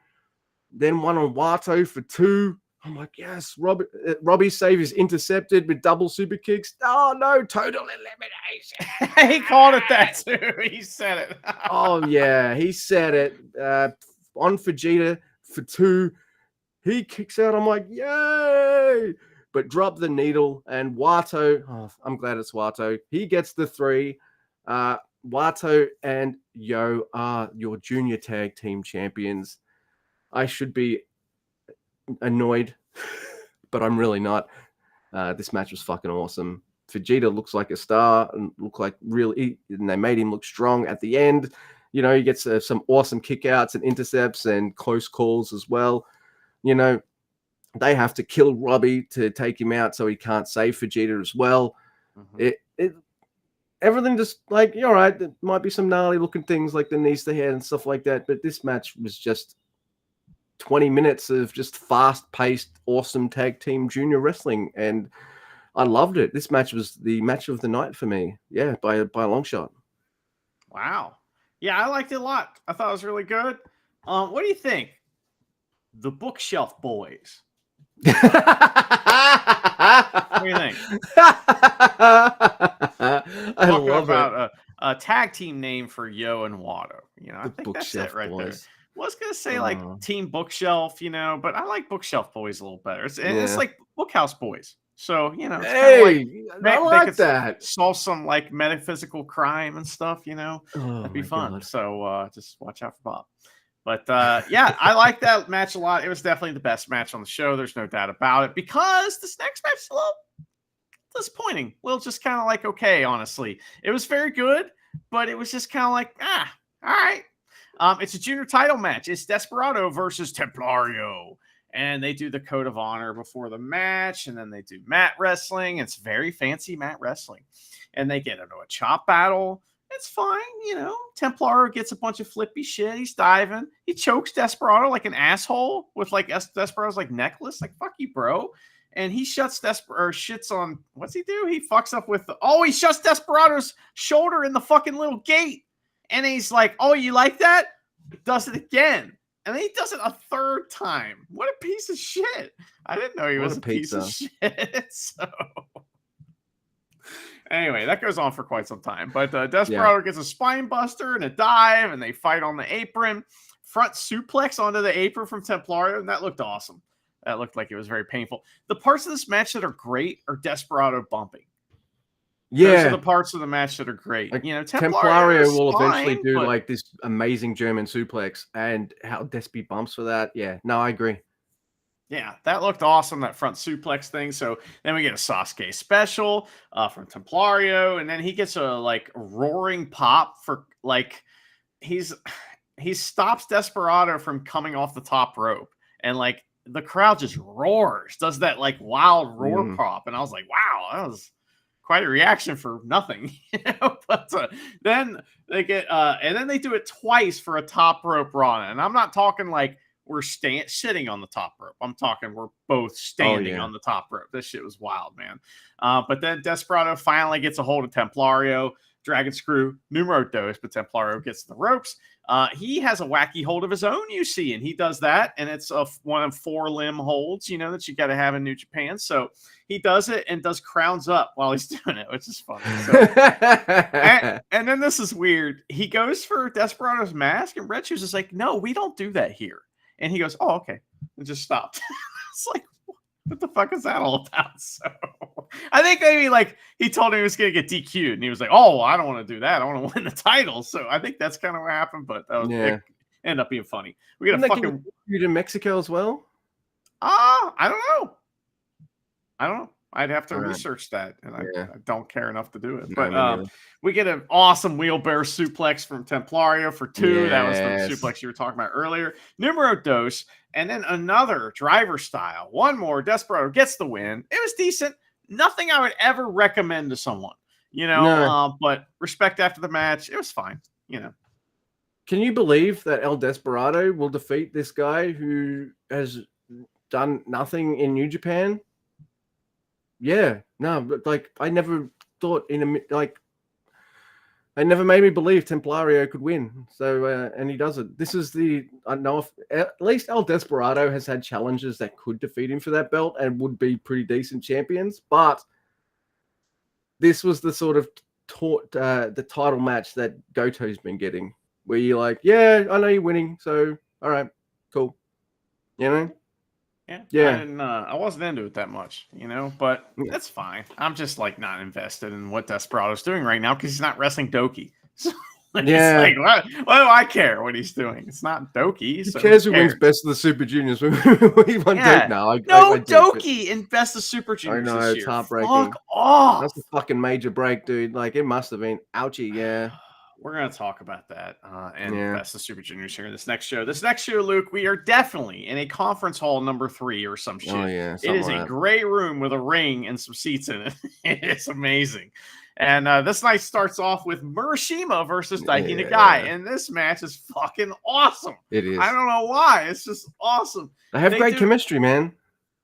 Speaker 1: Then one on Wato for 2. I'm like, yes, Robbie's save is intercepted with double super kicks. Oh no, total elimination.
Speaker 2: He called it that too. He said it.
Speaker 1: Oh yeah, he said it. On Vegeta for 2. He kicks out. I'm like, yay! But drop the needle, and Wato. I'm glad it's Wato. He gets the 3. Wato and Yo are your junior tag team champions. I should be annoyed, but I'm really not. This match was fucking awesome. Vegeta looks like a star and and they made him look strong at the end. You know, he gets some awesome kickouts and intercepts and close calls as well. You know, they have to kill Robbie to take him out so he can't save Vegeta as well. Mm-hmm. Everything just like, you're all right. There might be some gnarly looking things like the knees to head and stuff like that, but this match was just 20 minutes of just fast-paced, awesome tag team junior wrestling, and I loved it. This match was the match of the night for me. Yeah, by a long shot.
Speaker 2: Wow. Yeah, I liked it a lot. I thought it was really good. What do you think? The Bookshelf Boys. What do you think?
Speaker 1: I love
Speaker 2: about a tag team name for Yo and Wado. You know, I think that's it right there. I was gonna say like Team Bookshelf, you know, but I like Bookshelf Boys a little better. It's like Bookhouse Boys. So, you know, it's
Speaker 1: I like that.
Speaker 2: Solve some like metaphysical crime and stuff, you know. That'd be fun. God. So just watch out for Bob. But yeah, I like that match a lot. It was definitely the best match on the show. There's no doubt about it. Because this next match is a little disappointing. Well, just kind of like, okay, honestly. It was very good, but it was just kind of like, all right. It's a junior title match. It's Desperado versus Templario. And they do the code of honor before the match, and then they do mat wrestling. It's very fancy mat wrestling. And they get into a chop battle. It's fine, Templario gets a bunch of flippy shit. He's diving. He chokes Desperado like an asshole with like Desperado's like necklace. Like, fuck you, bro. And he shits on, what's he do? He fucks up with he shuts Desperado's shoulder in the fucking little gate. And he's like, oh, you like that? Does it again. And then he does it a third time. What a piece of shit. I didn't know he was a piece of shit. So anyway, that goes on for quite some time. But Desperado gets a spine buster and a dive, and they fight on the apron. Front suplex onto the apron from Templario, and that looked awesome. That looked like it was very painful. The parts of this match that are great are Desperado bumping.
Speaker 1: Yeah.
Speaker 2: Those are the parts of the match that are great.
Speaker 1: Like,
Speaker 2: Templario
Speaker 1: will eventually do like this amazing German suplex, and how Despy bumps for that. Yeah, no, I agree.
Speaker 2: Yeah, that looked awesome, that front suplex thing. So then we get a Sasuke special from Templario, and then he gets a like roaring pop for like he stops Desperado from coming off the top rope, and like the crowd just roars, does that like wild roar pop, and I was like, wow, that was quite a reaction for nothing, But then they get and then they do it twice for a top rope run, and I'm not talking like we're sitting on the top rope. I'm talking we're both standing on the top rope. This shit was wild, man. But then Desperado finally gets a hold of Templario, Dragon Screw, numero dos, but Templario gets the ropes. He has a wacky hold of his own, you see, and he does that, and it's one of 4 limb holds, that you got to have in New Japan. So he does it and does crowns up while he's doing it, which is funny. So, and then this is weird. He goes for Desperado's mask, and Red Shoes is like, no, we don't do that here. And he goes, oh, okay. And just stopped. It's like, what the fuck is that all about? So I think maybe like he told him he was going to get DQ'd, and he was like, oh, I don't want to do that. I want to win the title. So I think that's kind of what happened, but that was it ended up being funny. We got a fucking
Speaker 1: you in Mexico as well.
Speaker 2: I don't know. I'd have to research that, and I don't care enough to do it. But we get an awesome wheelbarrow suplex from Templario for 2. That was the suplex you were talking about earlier. Numero dos, and then another driver style. One more. Desperado gets the win. It was decent. Nothing I would ever recommend to someone, but respect after the match. It was fine,
Speaker 1: Can you believe that El Desperado will defeat this guy who has done nothing in New Japan? Yeah, no, but like I never thought I never made me believe Templario could win. So and he does it. This is I know if at least El Desperado has had challenges that could defeat him for that belt and would be pretty decent champions, but this was the sort of the title match that Goto's been getting, where you're like, yeah, I know you're winning, so all right, cool,
Speaker 2: Yeah. I wasn't into it that much, but that's fine. I'm just like not invested in what Desperado's doing right now because he's not wrestling Doki. So it's like, what do I care what he's doing? It's not Doki.
Speaker 1: Who cares who wins Best of the Super Juniors? We won now.
Speaker 2: Doki in Best of Super Juniors.
Speaker 1: I know,
Speaker 2: this
Speaker 1: it's
Speaker 2: year.
Speaker 1: heartbreaking.
Speaker 2: Fuck off.
Speaker 1: That's a fucking major break, dude. Like, it must have been. Ouchie, yeah.
Speaker 2: We're going to talk about that and Best of Super Juniors here in this next show. This next show, Luke, we are definitely in a conference hall number 3 or some shit.
Speaker 1: Oh, yeah.
Speaker 2: It is a gray room with a ring and some seats in it. It's amazing. And this night starts off with Murashima versus Daiki Nagai. And this match is fucking awesome.
Speaker 1: It is.
Speaker 2: I don't know why. It's just awesome.
Speaker 1: They have great chemistry, man.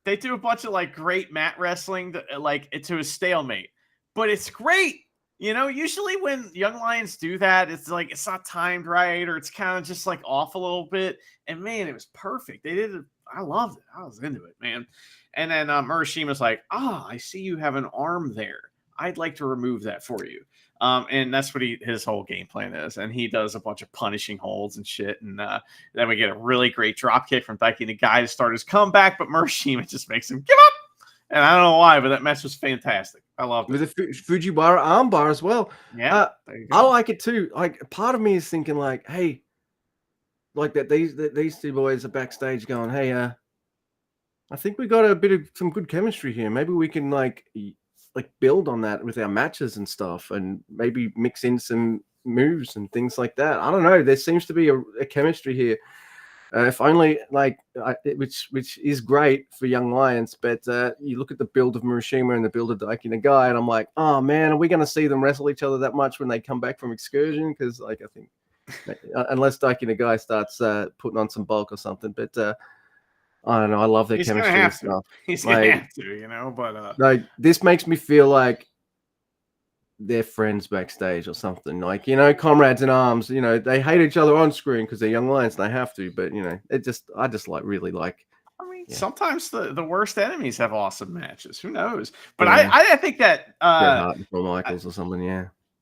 Speaker 2: They do a bunch of like great mat wrestling to a stalemate. But it's great. Usually when Young Lions do that, it's like it's not timed right, or it's kind of just like off a little bit. And man, it was perfect. They did it. I loved it. I was into it, man. And then Murashima's like, I see you have an arm there. I'd like to remove that for you. And that's what his whole game plan is. And he does a bunch of punishing holds and shit. And then we get a really great drop kick from Daiki Nagai to start his comeback, but Murashima just makes him give up. And I don't know why, but that match was fantastic. I loved it.
Speaker 1: With a Fujiwara armbar as well.
Speaker 2: Yeah.
Speaker 1: I like it too. Like, part of me is thinking like, hey, like that these 2 boys are backstage going, hey, I think we got some good chemistry here. Maybe we can like build on that with our matches and stuff, and maybe mix in some moves and things like that. I don't know. There seems to be a chemistry here. If only which is great for young lions, but you look at the build of Murashima and the build of Daiki Nagai, and I'm like, oh man, are we going to see them wrestle each other that much when they come back from excursion? Because I think unless Daiki Nagai starts putting on some bulk or something, but I don't know. I love their chemistry and stuff.
Speaker 2: He's gonna have to, but
Speaker 1: like this makes me feel like they're friends backstage or something, like comrades in arms. They hate each other on screen because they're young lions and they have to, but I just really like.
Speaker 2: I mean, sometimes the worst enemies have awesome matches. Who knows? But I think that
Speaker 1: Michaels or something,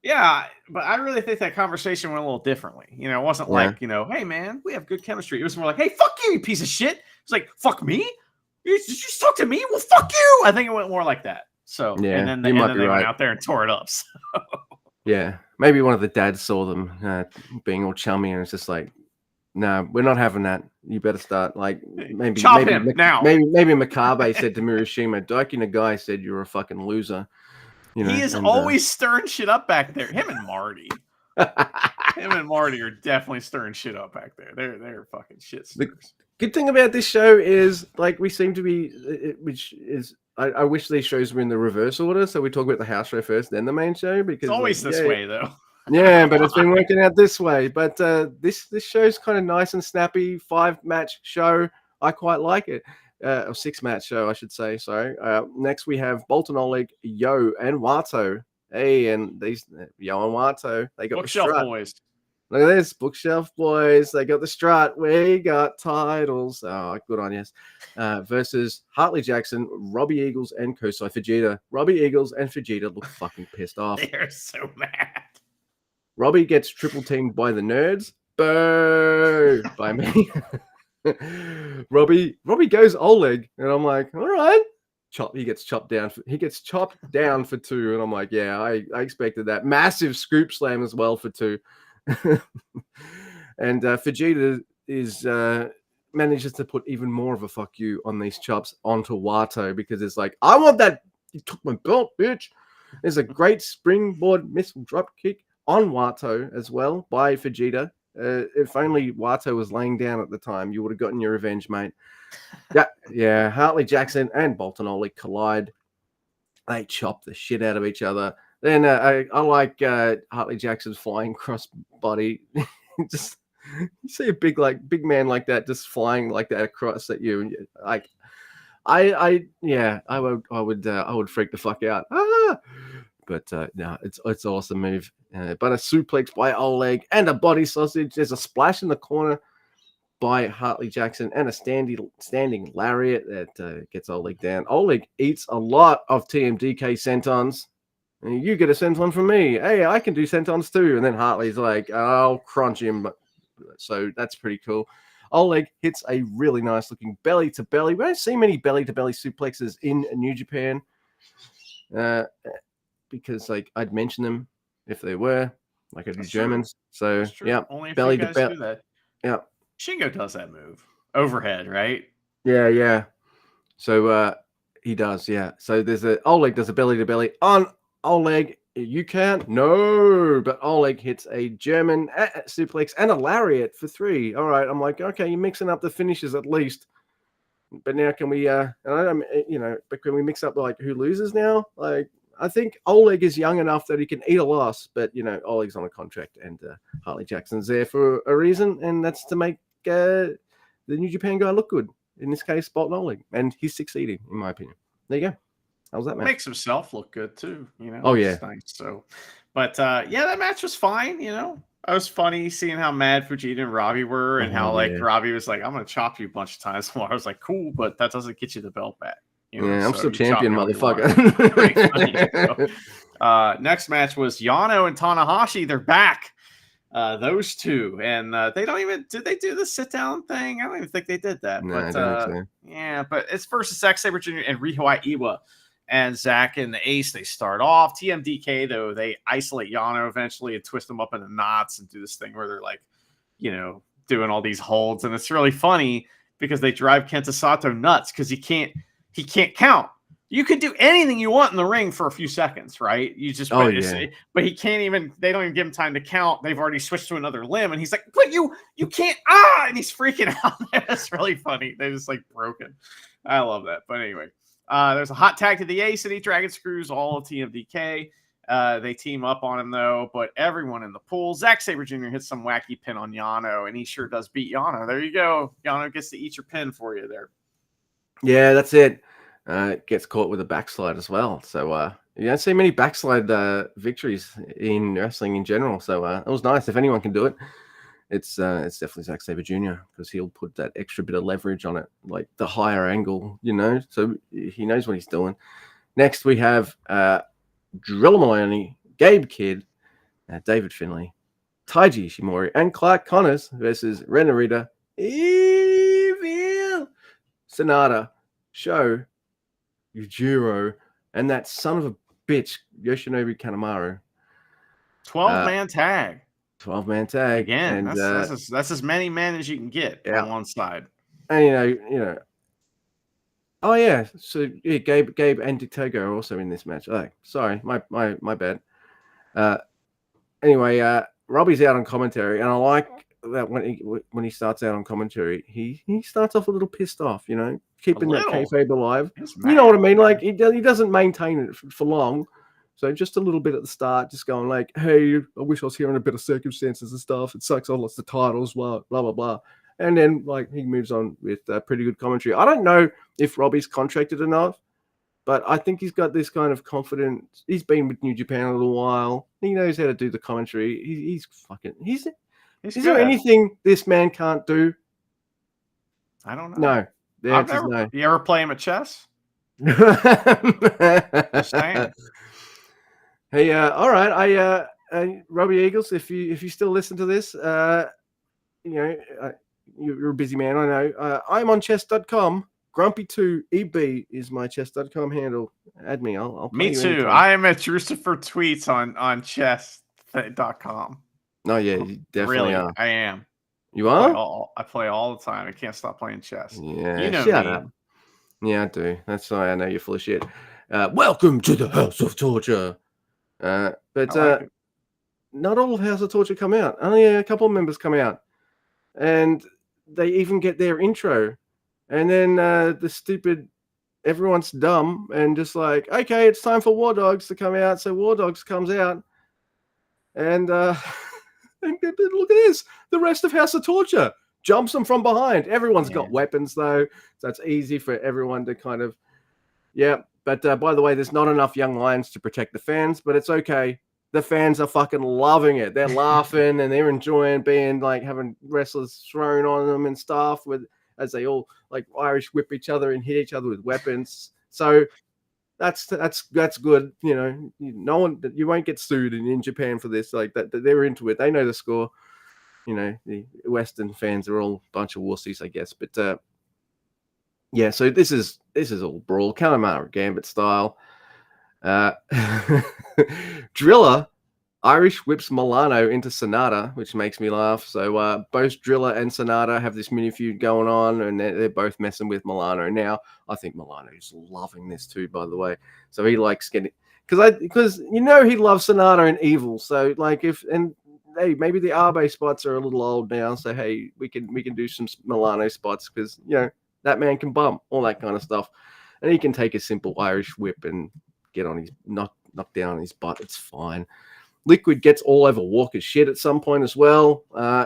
Speaker 2: yeah, but I really think that conversation went a little differently. It wasn't like hey man, we have good chemistry. It was more like, hey, fuck you, you piece of shit. It's like, fuck me. You just talk to me. Well, fuck you. I think it went more like that. So and then they went out there and tore it up. So.
Speaker 1: Yeah, maybe one of the dads saw them being all chummy, and it's just like, no, we're not having that. You better start maybe
Speaker 2: chop him now.
Speaker 1: Maybe Makabe said to Murashima, Daiki Nagai said you're a fucking loser.
Speaker 2: He is always stirring shit up back there. Him and Marty. Him and Marty are definitely stirring shit up back there. They're fucking shit stirrers.
Speaker 1: The good thing about this show is we seem to be, which is. I wish these shows were in the reverse order, so we talk about the house show first, then the main show. Because
Speaker 2: it's always this way, though.
Speaker 1: Yeah, but it's been working out this way. But this show's kind of nice and snappy. 5-match show. I quite like it. Or 6-match show, I should say. Sorry. Next we have Bolton Oleg, Yo, and Wato. Hey, and these Yo and Wato, they got
Speaker 2: Bookshelf
Speaker 1: the strut.
Speaker 2: boys.
Speaker 1: Look at this, Bookshelf boys. They got the strut. We got titles. Oh, good on you. Versus Hartley Jackson, Robbie Eagles, and Kosei Fujita. Robbie Eagles and Fujita look fucking pissed off.
Speaker 2: They're so mad.
Speaker 1: Robbie gets triple teamed by the nerds. Boo! By me. Robbie goes Oleg, and I'm like, all right. He gets chopped down. He gets chopped down for 2, and I'm like, yeah, I expected that. Massive scoop slam as well for 2. And Fujita manages to put even more of a fuck you on these chops onto Wato, because it's like, I want that. You took my belt, bitch. There's a great springboard missile drop kick on Wato as well by Fujita. If only Wato was laying down at the time, you would have gotten your revenge, mate. Yeah. Hartley Jackson and Bolton Oleg collide. They chop the shit out of each other. Then I like Hartley Jackson's flying cross body. Just you see a big man like that just flying like that across at you, and I would freak the fuck out. But no, it's awesome move. But a suplex by Oleg and a body sausage. There's a splash in the corner by Hartley Jackson and a standing lariat that gets Oleg down. Oleg eats a lot of TMDK sentons. And you get a senton from me. Hey, I can do sentons too. And then Hartley's like, I'll crunch him. So that's pretty cool. Oleg hits a really nice looking belly to belly. We don't see many belly to belly suplexes in New Japan. Because I'd mention them if they were, like I do Germans. So yeah,
Speaker 2: only if
Speaker 1: belly
Speaker 2: you guys
Speaker 1: to belly.
Speaker 2: do that.
Speaker 1: Yeah,
Speaker 2: Shingo does that move overhead, right?
Speaker 1: Yeah. So he does, yeah. So there's Oleg does a belly to belly on Oleg. You can't, no, but Oleg hits a German suplex and a lariat for 3. All right, I'm like, okay, you're mixing up the finishes at least. But now can we, but can we mix up who loses now? I think Oleg is young enough that he can eat a loss, but Oleg's on a contract, and Hartley Jackson's there for a reason, and that's to make the New Japan guy look good. In this case, Bolton Oleg, and he's succeeding, in my opinion. There you go. How's that match?
Speaker 2: Makes himself look good too,
Speaker 1: Oh yeah,
Speaker 2: nice. So, but that match was fine. It was funny seeing how mad Fujita and Robbie were, and how Robbie was like, "I'm gonna chop you a bunch of times." Well, I was like, "Cool," but that doesn't get you the belt back.
Speaker 1: I'm still champion, motherfucker.
Speaker 2: Next match was Yano and Tanahashi. They're back. Those two, and they don't even did they do the sit down thing? I don't even think they did that.
Speaker 1: No,
Speaker 2: but
Speaker 1: I don't think so.
Speaker 2: Yeah, but it's versus Zack Sabre Jr. and Rihoi Iwa. And Zack and the Ace, they start off. TMDK, though, they isolate Yano eventually and twist him up into knots and do this thing where they're doing all these holds. And it's really funny because they drive Kenta Sato nuts because he can't count. You could do anything you want in the ring for a few seconds, right? You just, but he can't even. They don't even give him time to count. They've already switched to another limb, and he's like, "But you can't!" And he's freaking out. It's really funny. They're just like broken. I love that. But anyway, there's a hot tag to the Ace, and he dragon screws all of TMDK. They team up on him though, but everyone in the pool. Zack Sabre Jr. hits some wacky pin on Yano, and he sure does beat Yano. There you go. Yano gets to eat your pin for you there.
Speaker 1: Yeah, that's it. Gets caught with a backslide as well. So you don't see many backslide victories in wrestling in general. So it was nice. If anyone can do it, it's definitely Zack Sabre Jr. because he'll put that extra bit of leverage on it, like the higher angle, So he knows what he's doing. Next, we have Drilla Maloney, Gabe Kidd, David Finlay, Taiji Ishimori, and Clark Connors versus Ren Narita, Evil, Sonata, Sho, Yujiro, and that son of a bitch, Yoshinobu Kanemaru.
Speaker 2: 12-man tag.
Speaker 1: 12-man tag.
Speaker 2: Again, and, that's as many men as you can get on one side.
Speaker 1: And oh yeah, so yeah, Gabe and Dictago are also in this match. Oh, sorry, my bad. Anyway, Robbie's out on commentary, and I like that when he starts out on commentary, he starts off a little pissed off, keeping that kayfabe alive. You know what I mean? Like he doesn't maintain it for long. So just a little bit at the start, just going like, "Hey, I wish I was here under better circumstances and stuff. It sucks. I lost the titles, blah blah blah blah." And then like he moves on with pretty good commentary. I don't know if Robbie's contracted enough, but I think he's got this kind of confidence. He's been with New Japan a little while. He knows how to do the commentary. He's is there anything this man can't do?
Speaker 2: I don't know.
Speaker 1: No. The answer's no.
Speaker 2: You ever play him at chess? Just saying.
Speaker 1: Hey, all right. Robbie Eagles, if you still listen to this, you're a busy man. I know. I'm on chess.com. Grumpy2EB is my chess.com handle. Add me. I'll
Speaker 2: me too. Anytime. I am at Drusifer Tweets on chess.com.
Speaker 1: No, yeah, you definitely
Speaker 2: really,
Speaker 1: are.
Speaker 2: I am.
Speaker 1: You are?
Speaker 2: I play all the time. I can't stop playing chess.
Speaker 1: Yeah, shut up. Yeah, I do. That's why I know you're full of shit. Welcome to the House of Torture. But not all of House of Torture come out. Only a couple of members come out. And they even get their intro. And then the stupid, everyone's dumb and just like, okay, it's time for War Dogs to come out. So War Dogs comes out. And look at this. The rest of House of Torture jumps them from behind. Everyone's got weapons, though. So it's easy for everyone to kind of, But by the way, there's not enough young lions to protect the fans, but it's okay. The fans are fucking loving it. They're laughing and they're enjoying being like having wrestlers thrown on them and stuff as they all like Irish whip each other and hit each other with weapons. So that's good. No one, you won't get sued in Japan for this. Like that, they're into it. They know the score. The Western fans are all a bunch of wussies, I guess. But so this is all brawl, Kanemaru Gambit style. Drilla Irish whips Milano into Sonata, which makes me laugh. So both Drilla and Sonata have this mini feud going on, and they're both messing with Milano. Now, I think Milano is loving this too, by the way. So he likes getting because he loves Sonata and Evil. So like hey, maybe the Abe spots are a little old now. So hey, we can do some Milano spots because that man can bump, all that kind of stuff, and he can take a simple Irish whip and get on his knock down on his butt. It's fine. Liquid gets all over Walker's shit at some point as well.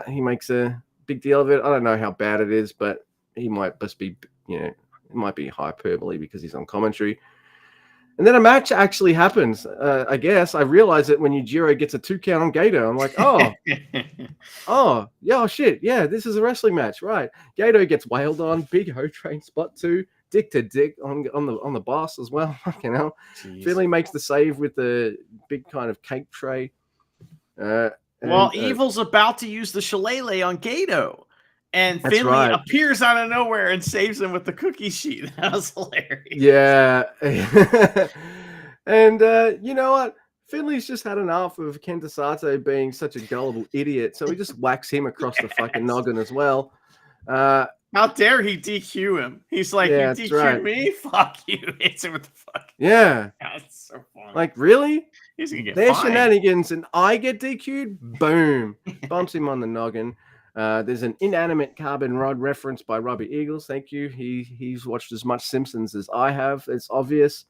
Speaker 1: He makes a big deal of it. I don't know how bad it is, but he might just be, it might be hyperbole because he's on commentary. And then a match actually happens. I guess I realized it when Yujiro gets a 2 count on Gato. I'm like, shit. Yeah, this is a wrestling match, right? Gato gets wailed on. Big Ho Train spot too. Dick to dick on the boss as well. Fucking hell. Finlay makes the save with the big kind of cake tray.
Speaker 2: Evil's about to use the shillelagh on Gato. And Finlay appears out of nowhere and saves him with the cookie sheet. That was hilarious.
Speaker 1: Yeah. And you know what? Finley's just had enough of Kenta Sato being such a gullible idiot. So he just whacks him across the fucking noggin as well.
Speaker 2: How dare he DQ him? He's like,
Speaker 1: Yeah,
Speaker 2: you
Speaker 1: that's
Speaker 2: DQ'd
Speaker 1: right.
Speaker 2: me? Fuck you. Hits him with the fuck.
Speaker 1: Yeah.
Speaker 2: That's so funny.
Speaker 1: Like, really?
Speaker 2: He's gonna get
Speaker 1: Their
Speaker 2: fined.
Speaker 1: shenanigans and I get DQ'd? Boom. Bumps him on the noggin. There's an inanimate carbon rod reference by Robbie Eagles. Thank you. He's watched as much Simpsons as I have. It's obvious.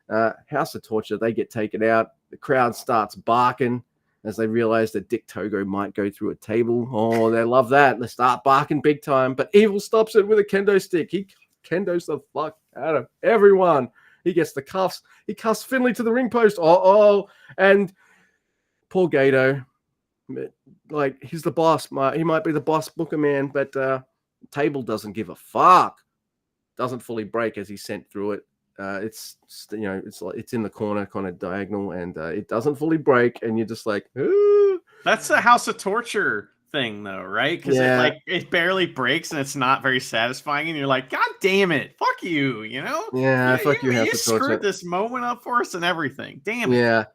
Speaker 1: House of Torture, they get taken out. The crowd starts barking as they realize that Dick Togo might go through a table. Oh, they love that. They start barking big time. But Evil stops it with a kendo stick. He kendos the fuck out of everyone. He gets the cuffs. He cuffs Finley to the ring post. And poor Gato. Like, he's the boss. He might be the boss booker man, but table doesn't give a fuck. Doesn't fully break as he's sent through it. It's in the corner, kind of diagonal, and it doesn't fully break, and you're just like, ooh.
Speaker 2: That's the House of Torture thing, though, right? Because it barely breaks, and it's not very satisfying, and you're like, God damn it, fuck you, you know?
Speaker 1: Yeah, fuck you, House
Speaker 2: you
Speaker 1: of Torture.
Speaker 2: screwed this moment up for us and everything. Damn it.
Speaker 1: Yeah,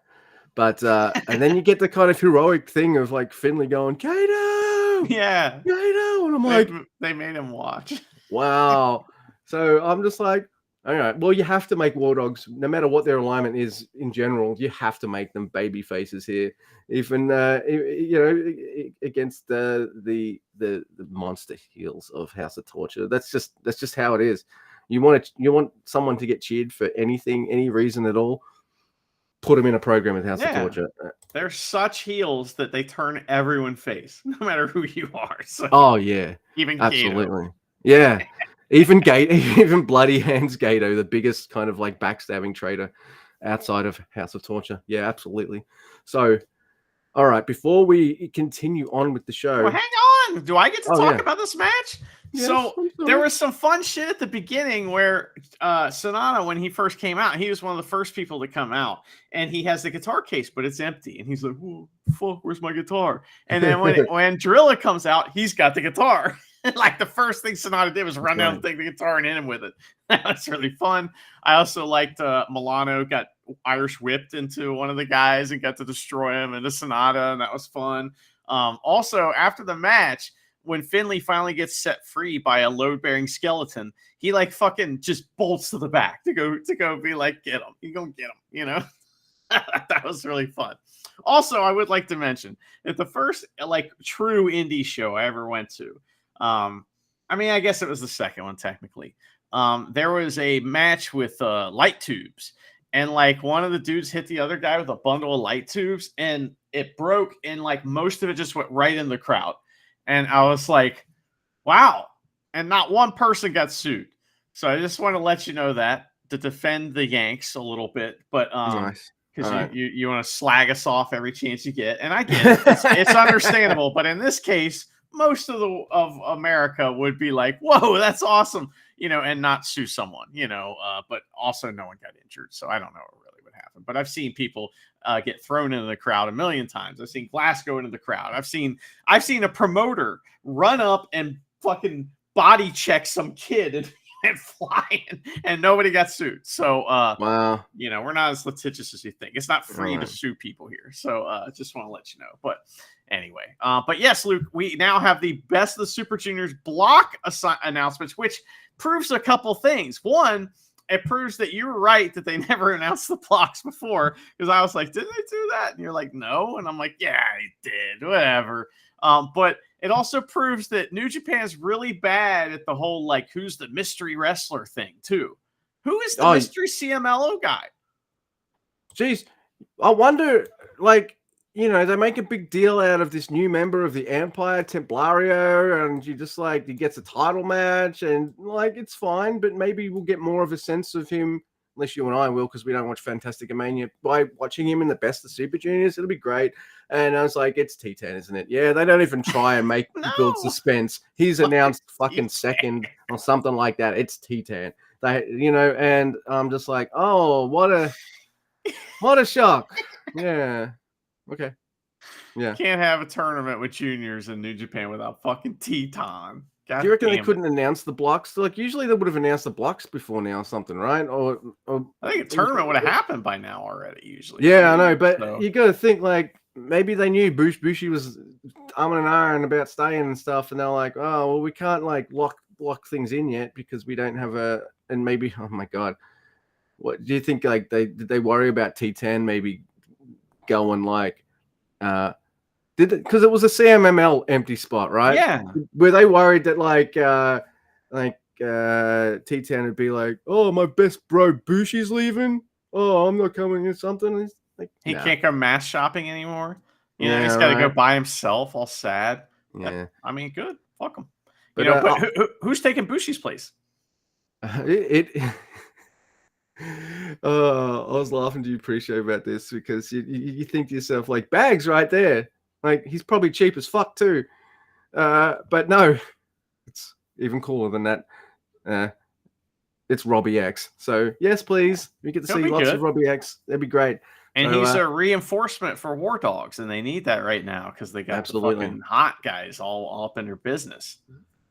Speaker 1: but and then you get the kind of heroic thing of like Finley going, Kato,
Speaker 2: yeah,
Speaker 1: Kato, and I'm like,
Speaker 2: they made him watch.
Speaker 1: Wow. So I'm just like, all right, well, you have to make War Dogs, no matter what their alignment is in general, you have to make them baby faces here, even against the monster heels of House of Torture. That's just how it is. You want someone to get cheered for anything, any reason at all, put them in a program with House of Torture.
Speaker 2: They're such heels that they turn everyone face, no matter who you are. So,
Speaker 1: oh yeah,
Speaker 2: even
Speaker 1: absolutely, Gato. Yeah. Even Bloody Hands Gato, the biggest kind of like backstabbing traitor outside of House of Torture. Yeah, absolutely. So, all right, before we continue on with the show.
Speaker 2: Well, hang on. Do I get to talk about this match? Yes, so there was some fun shit at the beginning where Sonata, when he first came out, he was one of the first people to come out, and he has the guitar case, but it's empty. And he's like, "Whoa, fuck, where's my guitar?" And then when Drilla comes out, he's got the guitar. Like the first thing Sonata did was run down and take the guitar and hit him with it. That was really fun. I also liked Milano got Irish whipped into one of the guys and got to destroy him into Sonata, and that was fun. Also, after the match, when Finley finally gets set free by a load-bearing skeleton, he like fucking just bolts to the back to go be like, get him. You gonna get him, you know? That was really fun. Also, I would like to mention that the first like true indie show I ever went to, I mean, I guess it was the second one technically. There was a match with light tubes, and like one of the dudes hit the other guy with a bundle of light tubes, and it broke, and like most of it just went right in the crowd. And I was like, wow. And not one person got sued. So I just want to let you know that to defend the Yanks a little bit, but
Speaker 1: nice.
Speaker 2: Because you want to slag us off every chance you get, and I get it. It's understandable, but in this case, most of America would be like, "Whoa, that's awesome," you know, and not sue someone, you know. But also, no one got injured, so I don't know what really would happen. But I've seen people get thrown into the crowd a million times. I've seen glass go into the crowd. I've seen a promoter run up and fucking body check some kid and fly, and nobody got sued. So,
Speaker 1: wow,
Speaker 2: you know, we're not as litigious as you think. It's not free to sue people here. So, just want to let you know. But anyway, but yes, Luke, we now have the Best of the Super Juniors block announcements, which proves a couple things. One, it proves that you were right that they never announced the blocks before, because I was like, did they do that? And you're like, no. And I'm like, yeah, they did, whatever. But it also proves that New Japan's really bad at the whole, like, who's the mystery wrestler thing, too. Who is the mystery CMLO guy?
Speaker 1: Jeez, I wonder, like, you know, they make a big deal out of this new member of the Empire, Templario, and you just like, he gets a title match, and like, it's fine, but maybe we'll get more of a sense of him, unless you and I will, because we don't watch Fantastic Mania, by watching him in the Best of Super Juniors. It'll be great. And I was like, it's T-Tan, isn't it? Yeah, they don't even try and build suspense. He's announced fucking second or something like that. It's T-Tan. They, you know, and I'm just like, oh, what a shock. Yeah. Okay. Yeah.
Speaker 2: Can't have a tournament with juniors in New Japan without fucking Teton.
Speaker 1: Do you reckon they couldn't announce the blocks? Like, usually they would have announced the blocks before now or something, right? Or
Speaker 2: I think a tournament would have happened by now already, usually.
Speaker 1: Yeah, I know, but you got to think, like, maybe they knew Bushi was and ahhing about staying and stuff, and they're like, oh, well, we can't, like, lock lock things in yet because we don't have and maybe, oh my God, what do you think? Like did they worry about T10 maybe going like, because it was a CMML empty spot, right?
Speaker 2: Yeah.
Speaker 1: Were they worried that T10 would be like, oh, my best bro Bushi's leaving. Oh, I'm not coming in something. He's like,
Speaker 2: He
Speaker 1: nah.
Speaker 2: can't go mass shopping anymore. You know,
Speaker 1: Yeah,
Speaker 2: he's got to go
Speaker 1: right.
Speaker 2: by himself, all sad.
Speaker 1: Yeah.
Speaker 2: I mean, good. Fuck him.
Speaker 1: But
Speaker 2: But who's taking Bushi's place?
Speaker 1: I was laughing to you pre-show about this because you think to yourself, like, Bags right there. Like, he's probably cheap as fuck too. But no, it's even cooler than that. It's Robbie X. So yes, please. We get to see lots of Robbie X. That'd be great.
Speaker 2: And he's a reinforcement for War Dogs, and they need that right now because they got the fucking hot guys all up in their business.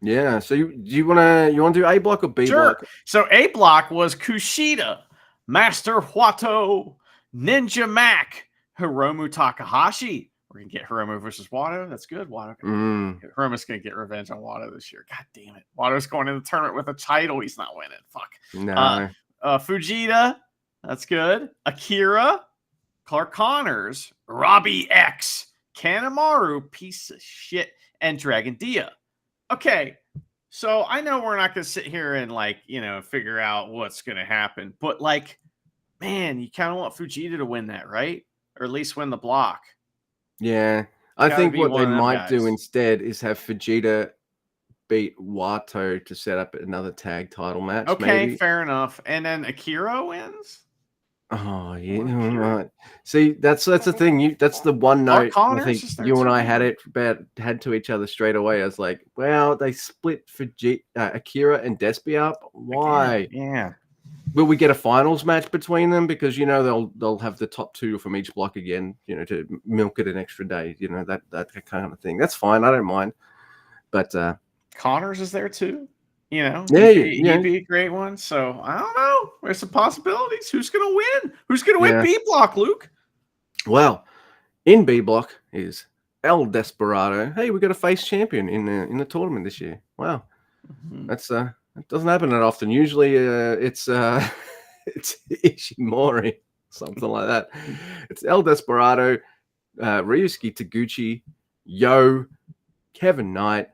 Speaker 1: Yeah. So you want to do A block or B block?
Speaker 2: Sure. So A block was Kushida, Master Wato, Ninja Mac, Hiromu Takahashi. We're gonna get Hiromu versus Wato. That's good. Hiromu's gonna get revenge on Wato this year. God damn it. Wato's going in the tournament with a title. He's not winning. Fuck.
Speaker 1: No.
Speaker 2: Fujita. That's good. Akira. Clark Connors. Robbie X. Kanemaru. Piece of shit. And Dragon Dia. Okay. So I know we're not gonna sit here and figure out what's gonna happen, but man, you kind of want Fujita to win that, right? Or at least win the block.
Speaker 1: Yeah. I think what they might do instead is have Fujita beat Wato to set up another tag title match.
Speaker 2: Okay,
Speaker 1: maybe.
Speaker 2: Fair enough. And then Akira wins?
Speaker 1: Oh, yeah. Right. See, that's the thing. That's the one note I think you and I had to each other straight away. I was like, well, they split Akira and Despy up. Why?
Speaker 2: Yeah.
Speaker 1: Will we get a finals match between them? Because they'll have the top two from each block again, to milk it an extra day, that kind of thing. That's fine. I don't mind. But
Speaker 2: Connors is there too.
Speaker 1: Yeah,
Speaker 2: he'd be a great one. So I don't know. There's some possibilities. Who's gonna win? Who's gonna win B block, Luke?
Speaker 1: Well, in B block is El Desperado. Hey, we got a face champion in the tournament this year. Wow, that's it doesn't happen that often. Usually, it's Ishimori, something like that. It's El Desperado, Ryusuke Taguchi, Yo, Kevin Knight,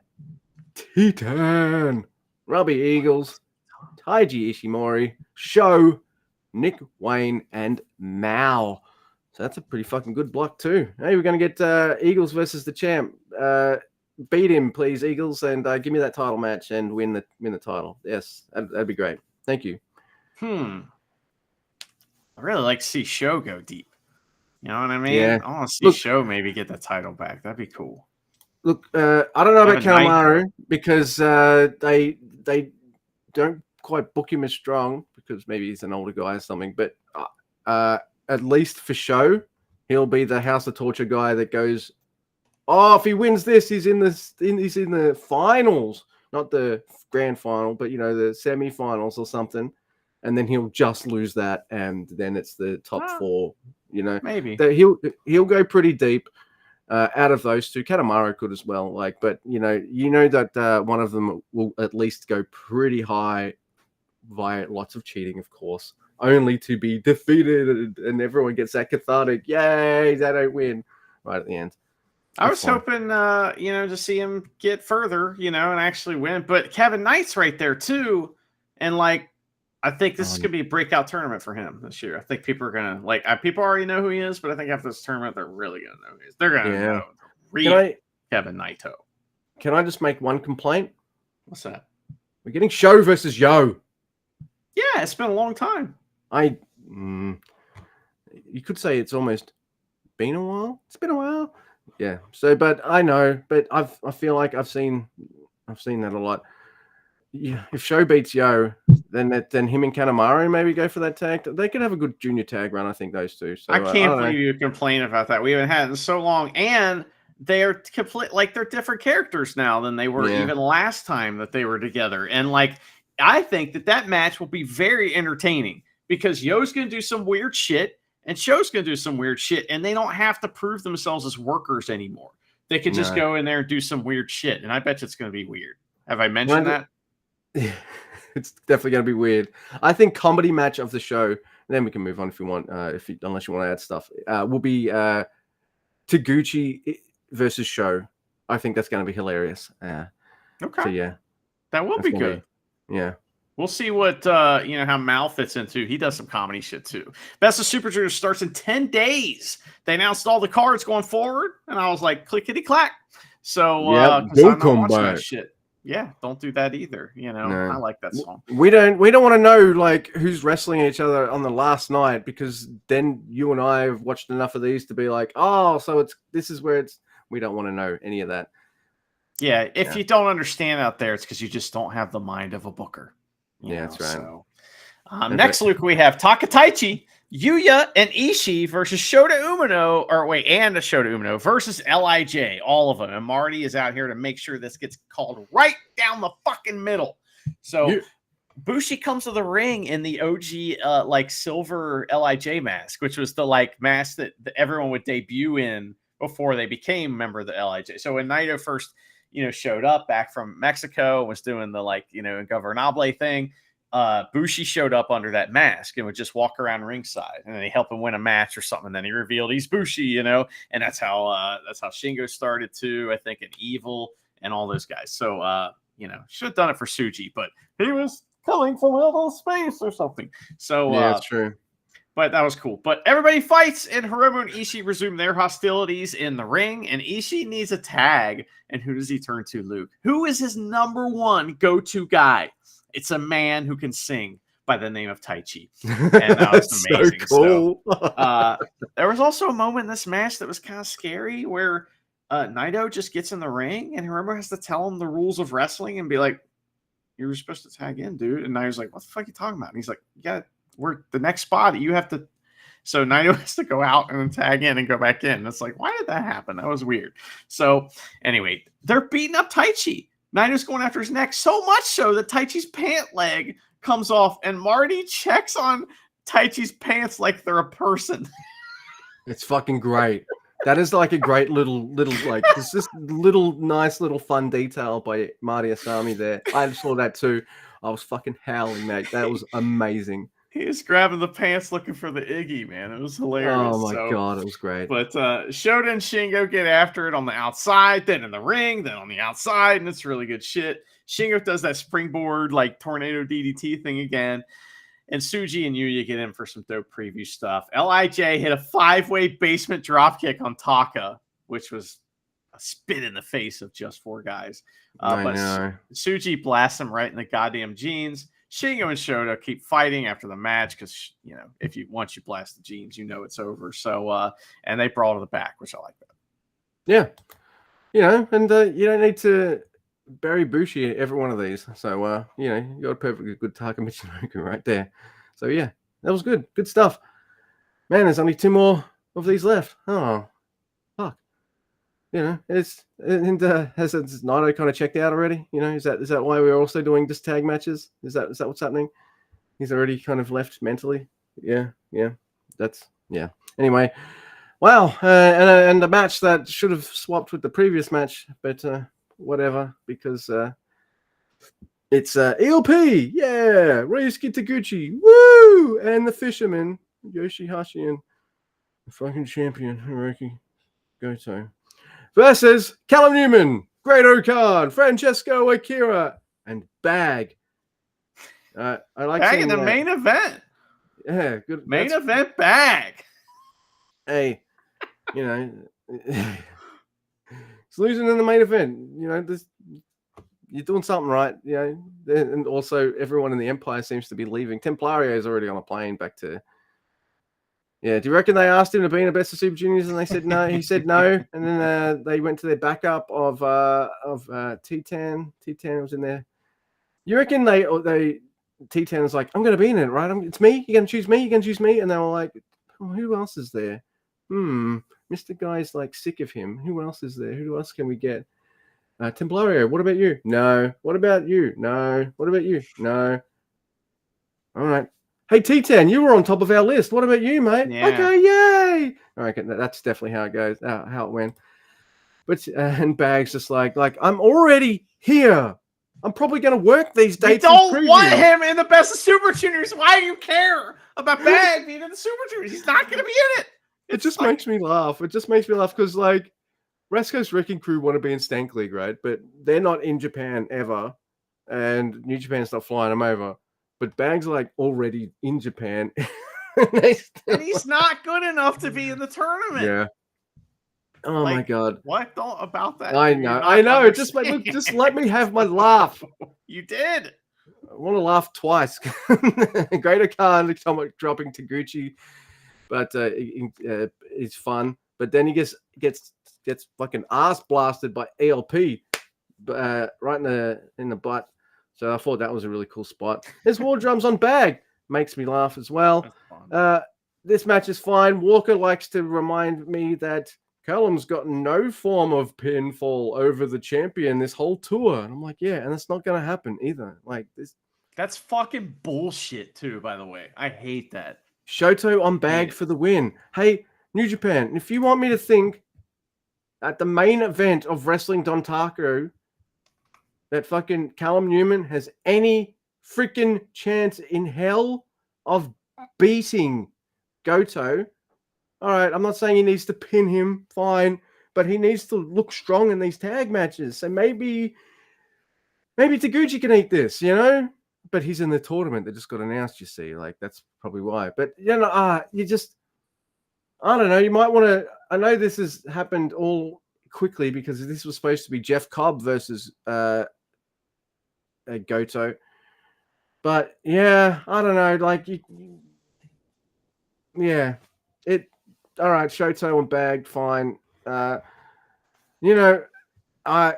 Speaker 1: Titan, Robbie Eagles, Taiji Ishimori, Sho, Nick Wayne, and Mao. So that's a pretty fucking good block too. Hey, we're going to get Eagles versus the champ. Beat him, please, Eagles, and give me that title match and win the title. Yes, that'd be great. Thank you.
Speaker 2: I really like to see Sho go deep. You know what I mean?
Speaker 1: Yeah.
Speaker 2: I want to see Sho maybe get the title back. That'd be cool.
Speaker 1: Look, I don't know about Kanemaru because they don't quite book him as strong because maybe he's an older guy or something. But at least for Sho, he'll be the House of Torture guy that goes, oh, if he wins this, he's in the finals, not the grand final, but the semi-finals or something, and then he'll just lose that, and then it's the top four.
Speaker 2: Maybe
Speaker 1: he'll go pretty deep out of those two. Kanemaru could as well, but that one of them will at least go pretty high via lots of cheating, of course, only to be defeated, and everyone gets that cathartic, yay, they don't win right at the end.
Speaker 2: I was hoping, to see him get further, and actually win. But Kevin Knight's right there too, and I think this is gonna be a breakout tournament for him this year. I think people are gonna people already know who he is, but I think after this tournament, they're really gonna know who he is. They're gonna know the real Kevin Naito.
Speaker 1: Can I just make one complaint?
Speaker 2: What's that?
Speaker 1: We're getting Sho versus Yo.
Speaker 2: Yeah, it's been a long time.
Speaker 1: You could say it's almost been a while. It's been a while. Yeah. So, but I know, but I feel like I've seen that a lot. Yeah. If Sho beats Yo, then him and Kanemaru maybe go for that tag. They could have a good junior tag run. I think those two. So
Speaker 2: I can't believe you complain about that. We haven't had it in so long, and they're complete. They're different characters now than they were even last time that they were together. And I think that match will be very entertaining because Yo's going to do some weird shit. And Sho's going to do some weird shit, and they don't have to prove themselves as workers anymore. They could just go in there and do some weird shit, and I bet you it's going to be weird. Have I mentioned that?
Speaker 1: It's definitely going to be weird. I think comedy match of the show, then we can move on if you want, unless you want to add stuff, will be Taguchi versus Show. I think that's going to be hilarious.
Speaker 2: Okay.
Speaker 1: So, yeah.
Speaker 2: That will be good.
Speaker 1: Yeah.
Speaker 2: We'll see what, how Mal fits into. He does some comedy shit too. Best of Super Juniors starts in 10 days. They announced all the cards going forward, and I was like, clickety clack. So, because I'm not watching that shit. Yeah, don't do that either. You know, I like that song.
Speaker 1: We don't want to know like who's wrestling each other on the last night, because then you and I have watched enough of these to be like, oh, so this is where it's. We don't want to know any of that.
Speaker 2: Yeah, if you don't understand out there, it's because you just don't have the mind of a booker.
Speaker 1: That's right.
Speaker 2: So, next, Luke, we have Takataichi, Yuya, and Ishii versus Shota Umino, and Shota Umino versus LIJ, all of them. And Marty is out here to make sure this gets called right down the fucking middle. So Bushi comes to the ring in the OG silver LIJ mask, which was the mask that everyone would debut in before they became a member of the LIJ. So when Naito first showed up back from Mexico, was doing the Governable thing, Bushi showed up under that mask and would just walk around ringside, and then they help him win a match or something. And then he revealed he's Bushi, and that's how Shingo started too, I think, and Evil and all those guys. So should have done it for Tsuji, but he was coming from outer space or something. So
Speaker 1: yeah, that's true.
Speaker 2: But that was cool. But everybody fights, and Hiromu and Ishii resume their hostilities in the ring, and Ishii needs a tag. And who does he turn to, Luke? Who is his number one go-to guy? It's a man who can sing by the name of Taichi. And that was amazing.
Speaker 1: So cool.
Speaker 2: So, there was also a moment in this match that was kind of scary where Naito just gets in the ring, and Hiromu has to tell him the rules of wrestling and be like, you were supposed to tag in, dude. And Naito's like, what the fuck are you talking about? And he's like, yeah, we're the next spot. You have to. So Naito has to go out and then tag in and go back in. It's like, why did that happen? That was weird. So anyway, they're beating up Taichi. Naito's going after his neck, so much so that Taichi's pant leg comes off, and Marty checks on Taichi's pants like they're a person.
Speaker 1: It's fucking great. That is like a great little it's this nice little fun detail by Marty Asami there. I saw that too. I was fucking howling, mate. That was amazing.
Speaker 2: He was grabbing the pants looking for the Iggy, man. It was hilarious.
Speaker 1: Oh, my God. It was great.
Speaker 2: But Shota and Shingo get after it on the outside, then in the ring, then on the outside, and it's really good shit. Shingo does that springboard, tornado DDT thing again. And Tsuji and Yuya get in for some dope preview stuff. LIJ hit a 5-way basement dropkick on Taka, which was a spit in the face of just 4 guys. But Tsuji blasts him right in the goddamn jeans. Shingo and Shota keep fighting after the match because, once you blast the jeans, it's over. So, and they brawl to the back, which I like that.
Speaker 1: Yeah. And you don't need to bury Bushi every one of these. So, you got a perfectly good Taka Michinoku right there. So, yeah, that was good. Good stuff. Man, there's only 2 more of these left. Oh, fuck. Has Naito kind of checked out already? Is that why we're also doing just tag matches? Is that what's happening? He's already kind of left mentally. Yeah. Anyway, wow. And a match that should have swapped with the previous match, but whatever, because it's ELP. Yeah, Ryusuke Taguchi. Woo! And the Fisherman Yoshihashi and the fucking champion Hiroki Goto versus Callum Newman, Great O-Khan, Francesco Akira, and Bag. I like
Speaker 2: Bag in the main event.
Speaker 1: Yeah, good.
Speaker 2: Main event Bag. Hey,
Speaker 1: it's losing in the main event. You're doing something right. And also everyone in the Empire seems to be leaving. Templario is already on a plane back to. Yeah, do you reckon they asked him to be in the Best of Super Juniors and they said no? He said no, and then they went to their backup of T10. T10 was in there. You reckon they T10 was like, I'm going to be in it, right? It's me. You're going to choose me. You're going to choose me. And they were like, who else is there? Mr. Guy's sick of him. Who else is there? Who else can we get? Templario. What about you? No. What about you? No. What about you? No. All right. Hey, T10, you were on top of our list. What about you, mate?
Speaker 2: Yeah.
Speaker 1: Okay, yay! All right, that's definitely how it goes, how it went. But and Bag's just like I'm already here. I'm probably going to work these dates.
Speaker 2: You don't want him in the Best of Super Juniors. Why do you care about Bag being in the Super Juniors? He's not going to be in it.
Speaker 1: It just makes me laugh. It just makes me laugh because, like, West Coast Wrecking Crew want to be in Stank League, right? But they're not in Japan ever, and New Japan's not flying them over. But Bag's like already in Japan,
Speaker 2: and he's not good enough to be in the tournament.
Speaker 1: Yeah. Oh my god!
Speaker 2: What about that?
Speaker 1: I know. Just let me have my laugh.
Speaker 2: You did.
Speaker 1: I want to laugh twice. Greater Khan dropping Taguchi, but it's fun. But then he gets fucking ass blasted by ELP, right in the butt. So I thought that was a really cool spot. There's war drums on Bag, makes me laugh as well. This match is fine. Walker likes to remind me that Callum's got no form of pinfall over the champion this whole tour. And I'm like, yeah, and it's not going to happen either. Like this.
Speaker 2: That's fucking bullshit too, by the way. I hate that.
Speaker 1: Shoto on Bag for the win. Hey, New Japan, if you want me to think at the main event of Wrestling Dontaku that fucking Callum Newman has any freaking chance in hell of beating Goto, all right, I'm not saying he needs to pin him, fine, but he needs to look strong in these tag matches. So maybe Taguchi can eat this, you know? But he's in the tournament that just got announced, you see. Like, that's probably why. But, you know, you just, I don't know. You might want to, I know this has happened all quickly because this was supposed to be Jeff Cobb versus Goto. But, yeah, I don't know. Like, all right, Shoto and Bag, fine. You know, I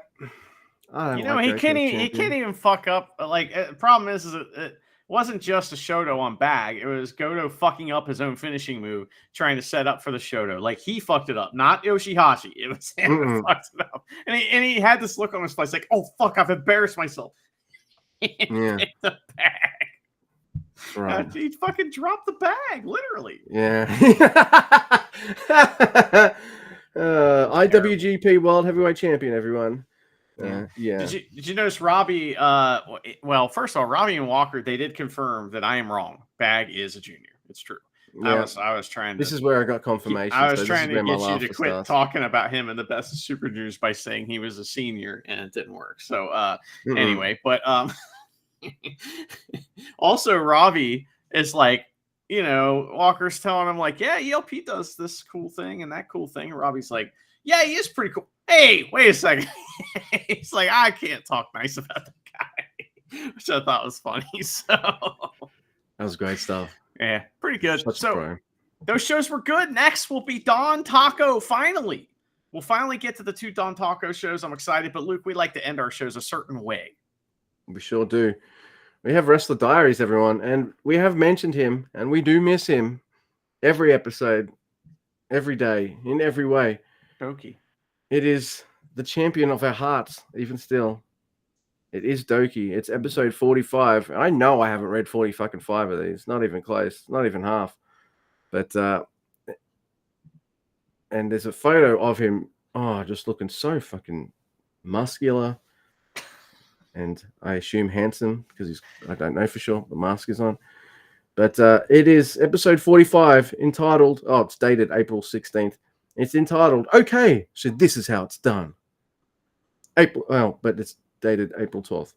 Speaker 1: don't
Speaker 2: you know, he can't even fuck up. Like, the problem is it wasn't just a Shoto on Bag. It was Goto fucking up his own finishing move, trying to set up for the Shoto. Like, he fucked it up, not Yoshihashi. It was him who fucked it up. And he had this look on his face like, oh, fuck, I've embarrassed myself.
Speaker 1: Yeah.
Speaker 2: The bag.
Speaker 1: Right.
Speaker 2: He fucking dropped the bag, literally.
Speaker 1: Yeah. IWGP World Heavyweight Champion, everyone. Yeah.
Speaker 2: Did you notice Robbie? Well, first of all, Robbie and Walker, they did confirm that I am wrong. Bag is a junior. It's true. Yeah. I was trying to.
Speaker 1: This is where I got confirmation.
Speaker 2: I was trying to get you to quit talking about him in the Best of Super Juniors by saying he was a senior, and it didn't work. So anyway, but also Robbie is like, you know, Walker's telling him like, yeah, ELP does this cool thing and that cool thing. And Robbie's like, yeah, he is pretty cool. Hey, wait a second. He's like, I can't talk nice about the guy, which I thought was funny. So
Speaker 1: that was great stuff.
Speaker 2: Yeah, pretty good. So those shows were good. Next will be Dontaku. Finally, we'll finally get to the 2 Dontaku shows. I'm excited, but Luke, we like to end our shows a certain way.
Speaker 1: We sure do. We have Wrestler Diaries, everyone, and we have mentioned him, and we do miss him every episode, every day, in every way.
Speaker 2: Doki.
Speaker 1: It is the champion of our hearts, even still. It is Doki. It's episode 45. I know I haven't read 45 of these. Not even close. Not even half. But, and there's a photo of him, just looking so fucking muscular. And I assume handsome because I don't know for sure. The mask is on. But it is episode 45 entitled, it's dated April 16th. It's entitled, okay, so this is how it's done. But it's dated April 12th.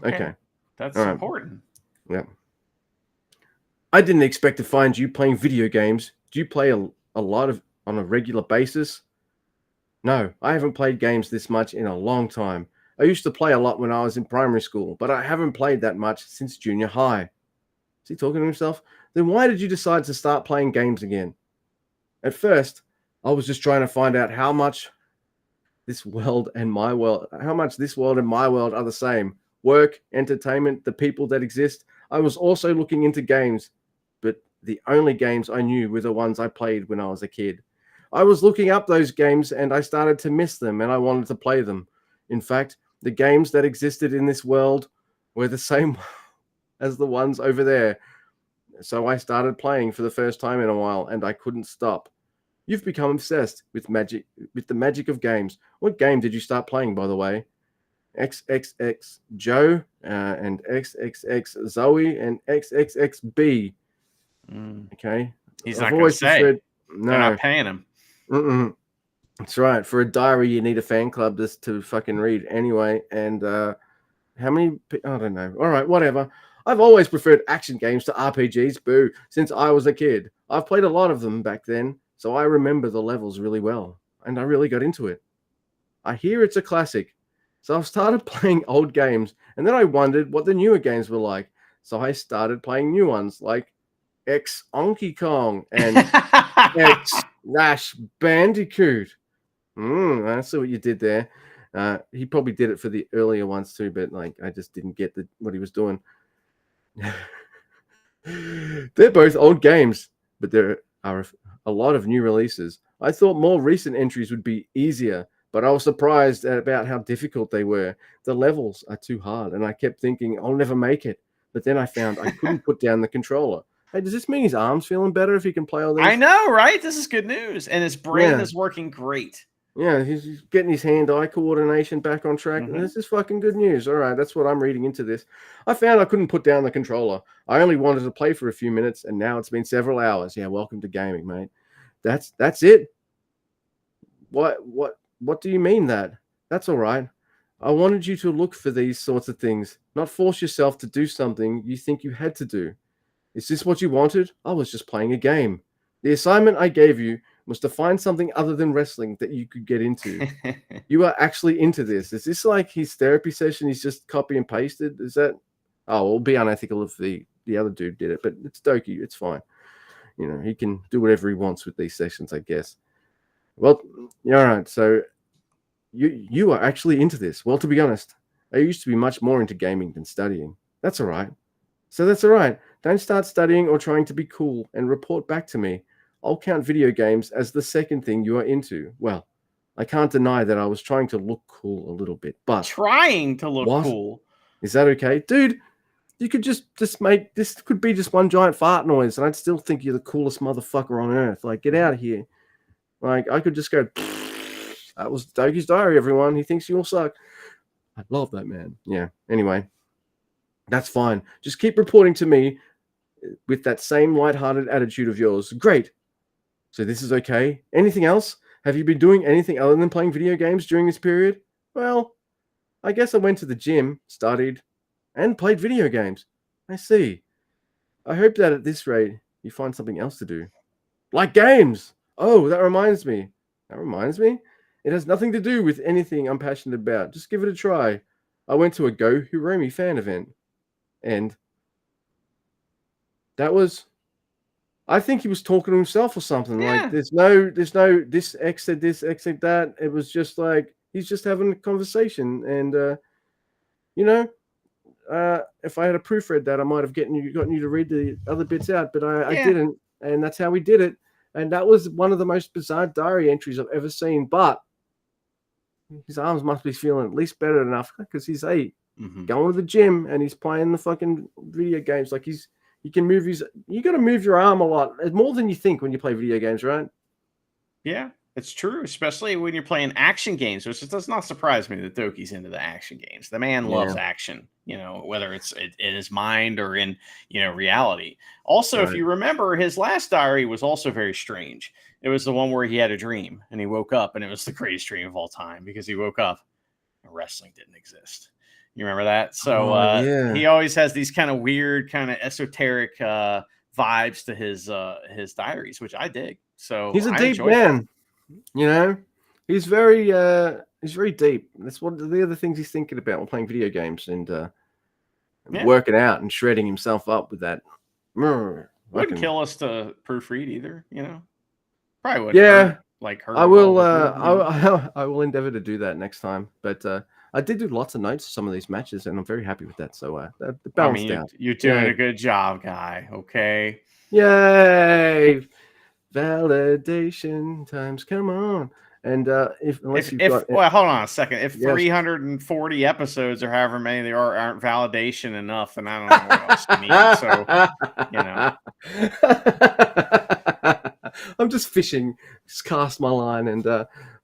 Speaker 1: Okay.
Speaker 2: That's important.
Speaker 1: Yeah. I didn't expect to find you playing video games. Do you play a lot on a regular basis? No, I haven't played games this much in a long time. I used to play a lot when I was in primary school, but I haven't played that much since junior high. Is he talking to himself? Then why did you decide to start playing games again? At first, I was just trying to find out how much this world and my world are the same. Work, entertainment, the people that exist. I was also looking into games, but the only games I knew were the ones I played when I was a kid. I was looking up those games and I started to miss them and I wanted to play them. In fact, the games that existed in this world were the same as the ones over there. So I started playing for the first time in a while and I couldn't stop. You've become obsessed with the magic of games. What game did you start playing, by the way? XXX Joe, and XXX Zoe, and XXXB. Okay.
Speaker 2: He's
Speaker 1: I've
Speaker 2: not going to
Speaker 1: always
Speaker 2: say.
Speaker 1: preferred.
Speaker 2: They're
Speaker 1: No.
Speaker 2: not paying him.
Speaker 1: Mm-mm. That's right. For a diary, you need a fan club just to fucking read anyway. And how many? I don't know. All right, whatever. I've always preferred action games to RPGs. Boo! Since I was a kid, I've played a lot of them back then, so I remember the levels really well, and I really got into it. I hear it's a classic, so I've started playing old games, and then I wondered what the newer games were like. So I started playing new ones like X Donkey Kong and X Rash Bandicoot. I see what you did there. He probably did it for the earlier ones too, but like I just didn't get what he was doing. They're both old games, but there are a lot of new releases. I thought more recent entries would be easier, but I was surprised about how difficult they were. The levels are too hard, and I kept thinking I'll never make it. But then I found I couldn't put down the controller. Hey, does this mean his arm's feeling better if he can play all these?
Speaker 2: I know, right? This is good news. And his brain
Speaker 1: Yeah.
Speaker 2: is working great.
Speaker 1: Yeah, he's getting his hand-eye coordination back on track.
Speaker 2: Mhm.
Speaker 1: This is fucking good news. All right, that's what I'm reading into this. I found I couldn't put down the controller. I only wanted to play for a few minutes, and now it's been several hours. Yeah, welcome to gaming, mate. That's it. What do you mean that? That's all right. I wanted you to look for these sorts of things, not force yourself to do something you think you had to do. Is this what you wanted? I was just playing a game. The assignment I gave you was to find something other than wrestling that you could get into. You are actually into this. Is this like his therapy session? He's just copy and pasted? Is that? Oh, it'll be unethical if the other dude did it, but it's Doki. It's fine. You know, he can do whatever he wants with these sessions, I guess. Well, all right. So you are actually into this. Well, to be honest, I used to be much more into gaming than studying. That's all right. So that's all right. Don't start studying or trying to be cool and report back to me. I'll count video games as the second thing you are into. Well, I can't deny that I was trying to look cool a little bit, but
Speaker 2: Trying to look
Speaker 1: what?
Speaker 2: cool.
Speaker 1: Is that okay? Dude, you could just make this could be just one giant fart noise, and I'd still think you're the coolest motherfucker on earth. Like, get out of here. Like, I could just go, that was Doki's diary, everyone. He thinks you all suck. I love that man. Yeah. Anyway, that's fine. Just keep reporting to me with that same lighthearted attitude of yours. Great. So this is okay. Anything else? Have you been doing anything other than playing video games during this period? Well, I guess I went to the gym, studied, and played video games. I see. I hope that at this rate, you find something else to do. Like games! Oh, that reminds me. It has nothing to do with anything I'm passionate about. Just give it a try. I went to a Go Hiromi fan event. And that was... I think he was talking to himself or something.
Speaker 2: Yeah.
Speaker 1: Like, there's no, this X said this, X said that. It was just like, he's just having a conversation. And, you know, if I had a proofread that, I might have gotten you to read the other bits out, but I didn't. And that's how we did it. And that was one of the most bizarre diary entries I've ever seen. But his arms must be feeling at least better enough because he's going to the gym and he's playing the fucking video games. Like, he can move you got to move your arm a lot, more than you think when you play video games, right?
Speaker 2: Yeah, it's true, especially when you're playing action games, which does not surprise me that Doki's into the action games. The man loves action, you know, whether it's in his mind or in, you know, reality. Also, if you remember, his last diary was also very strange. It was the one where he had a dream and he woke up and it was the greatest dream of all time because he woke up and wrestling didn't exist. You remember that? So he always has these kind of weird, kind of esoteric vibes to his diaries, which I dig. So
Speaker 1: he's a deep man. You know, he's very deep. That's one of the other things he's thinking about when playing video games and working out and shredding himself up with that.
Speaker 2: Wouldn't kill us to proofread either, you know. Probably wouldn't.
Speaker 1: Yeah,
Speaker 2: hurt
Speaker 1: I will. I will endeavor to do that next time. But I did do lots of notes for some of these matches, and I'm very happy with that. So balanced out.
Speaker 2: You're doing a good job, guy. Okay.
Speaker 1: Yay! Validation times, come on. And
Speaker 2: well, hold on a second. If 340 episodes or however many there aren't validation enough, then I don't know what else you need. So, you know.
Speaker 1: I'm just fishing. Just cast my line and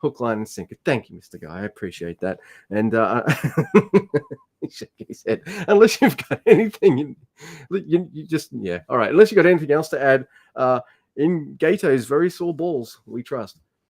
Speaker 1: hook, line, and sinker. Thank you, Mr. Guy. I appreciate that. And he's shaking his head. Unless you've got anything, you just All right. Unless you've got anything else to add, in Gato's very sore balls, we trust.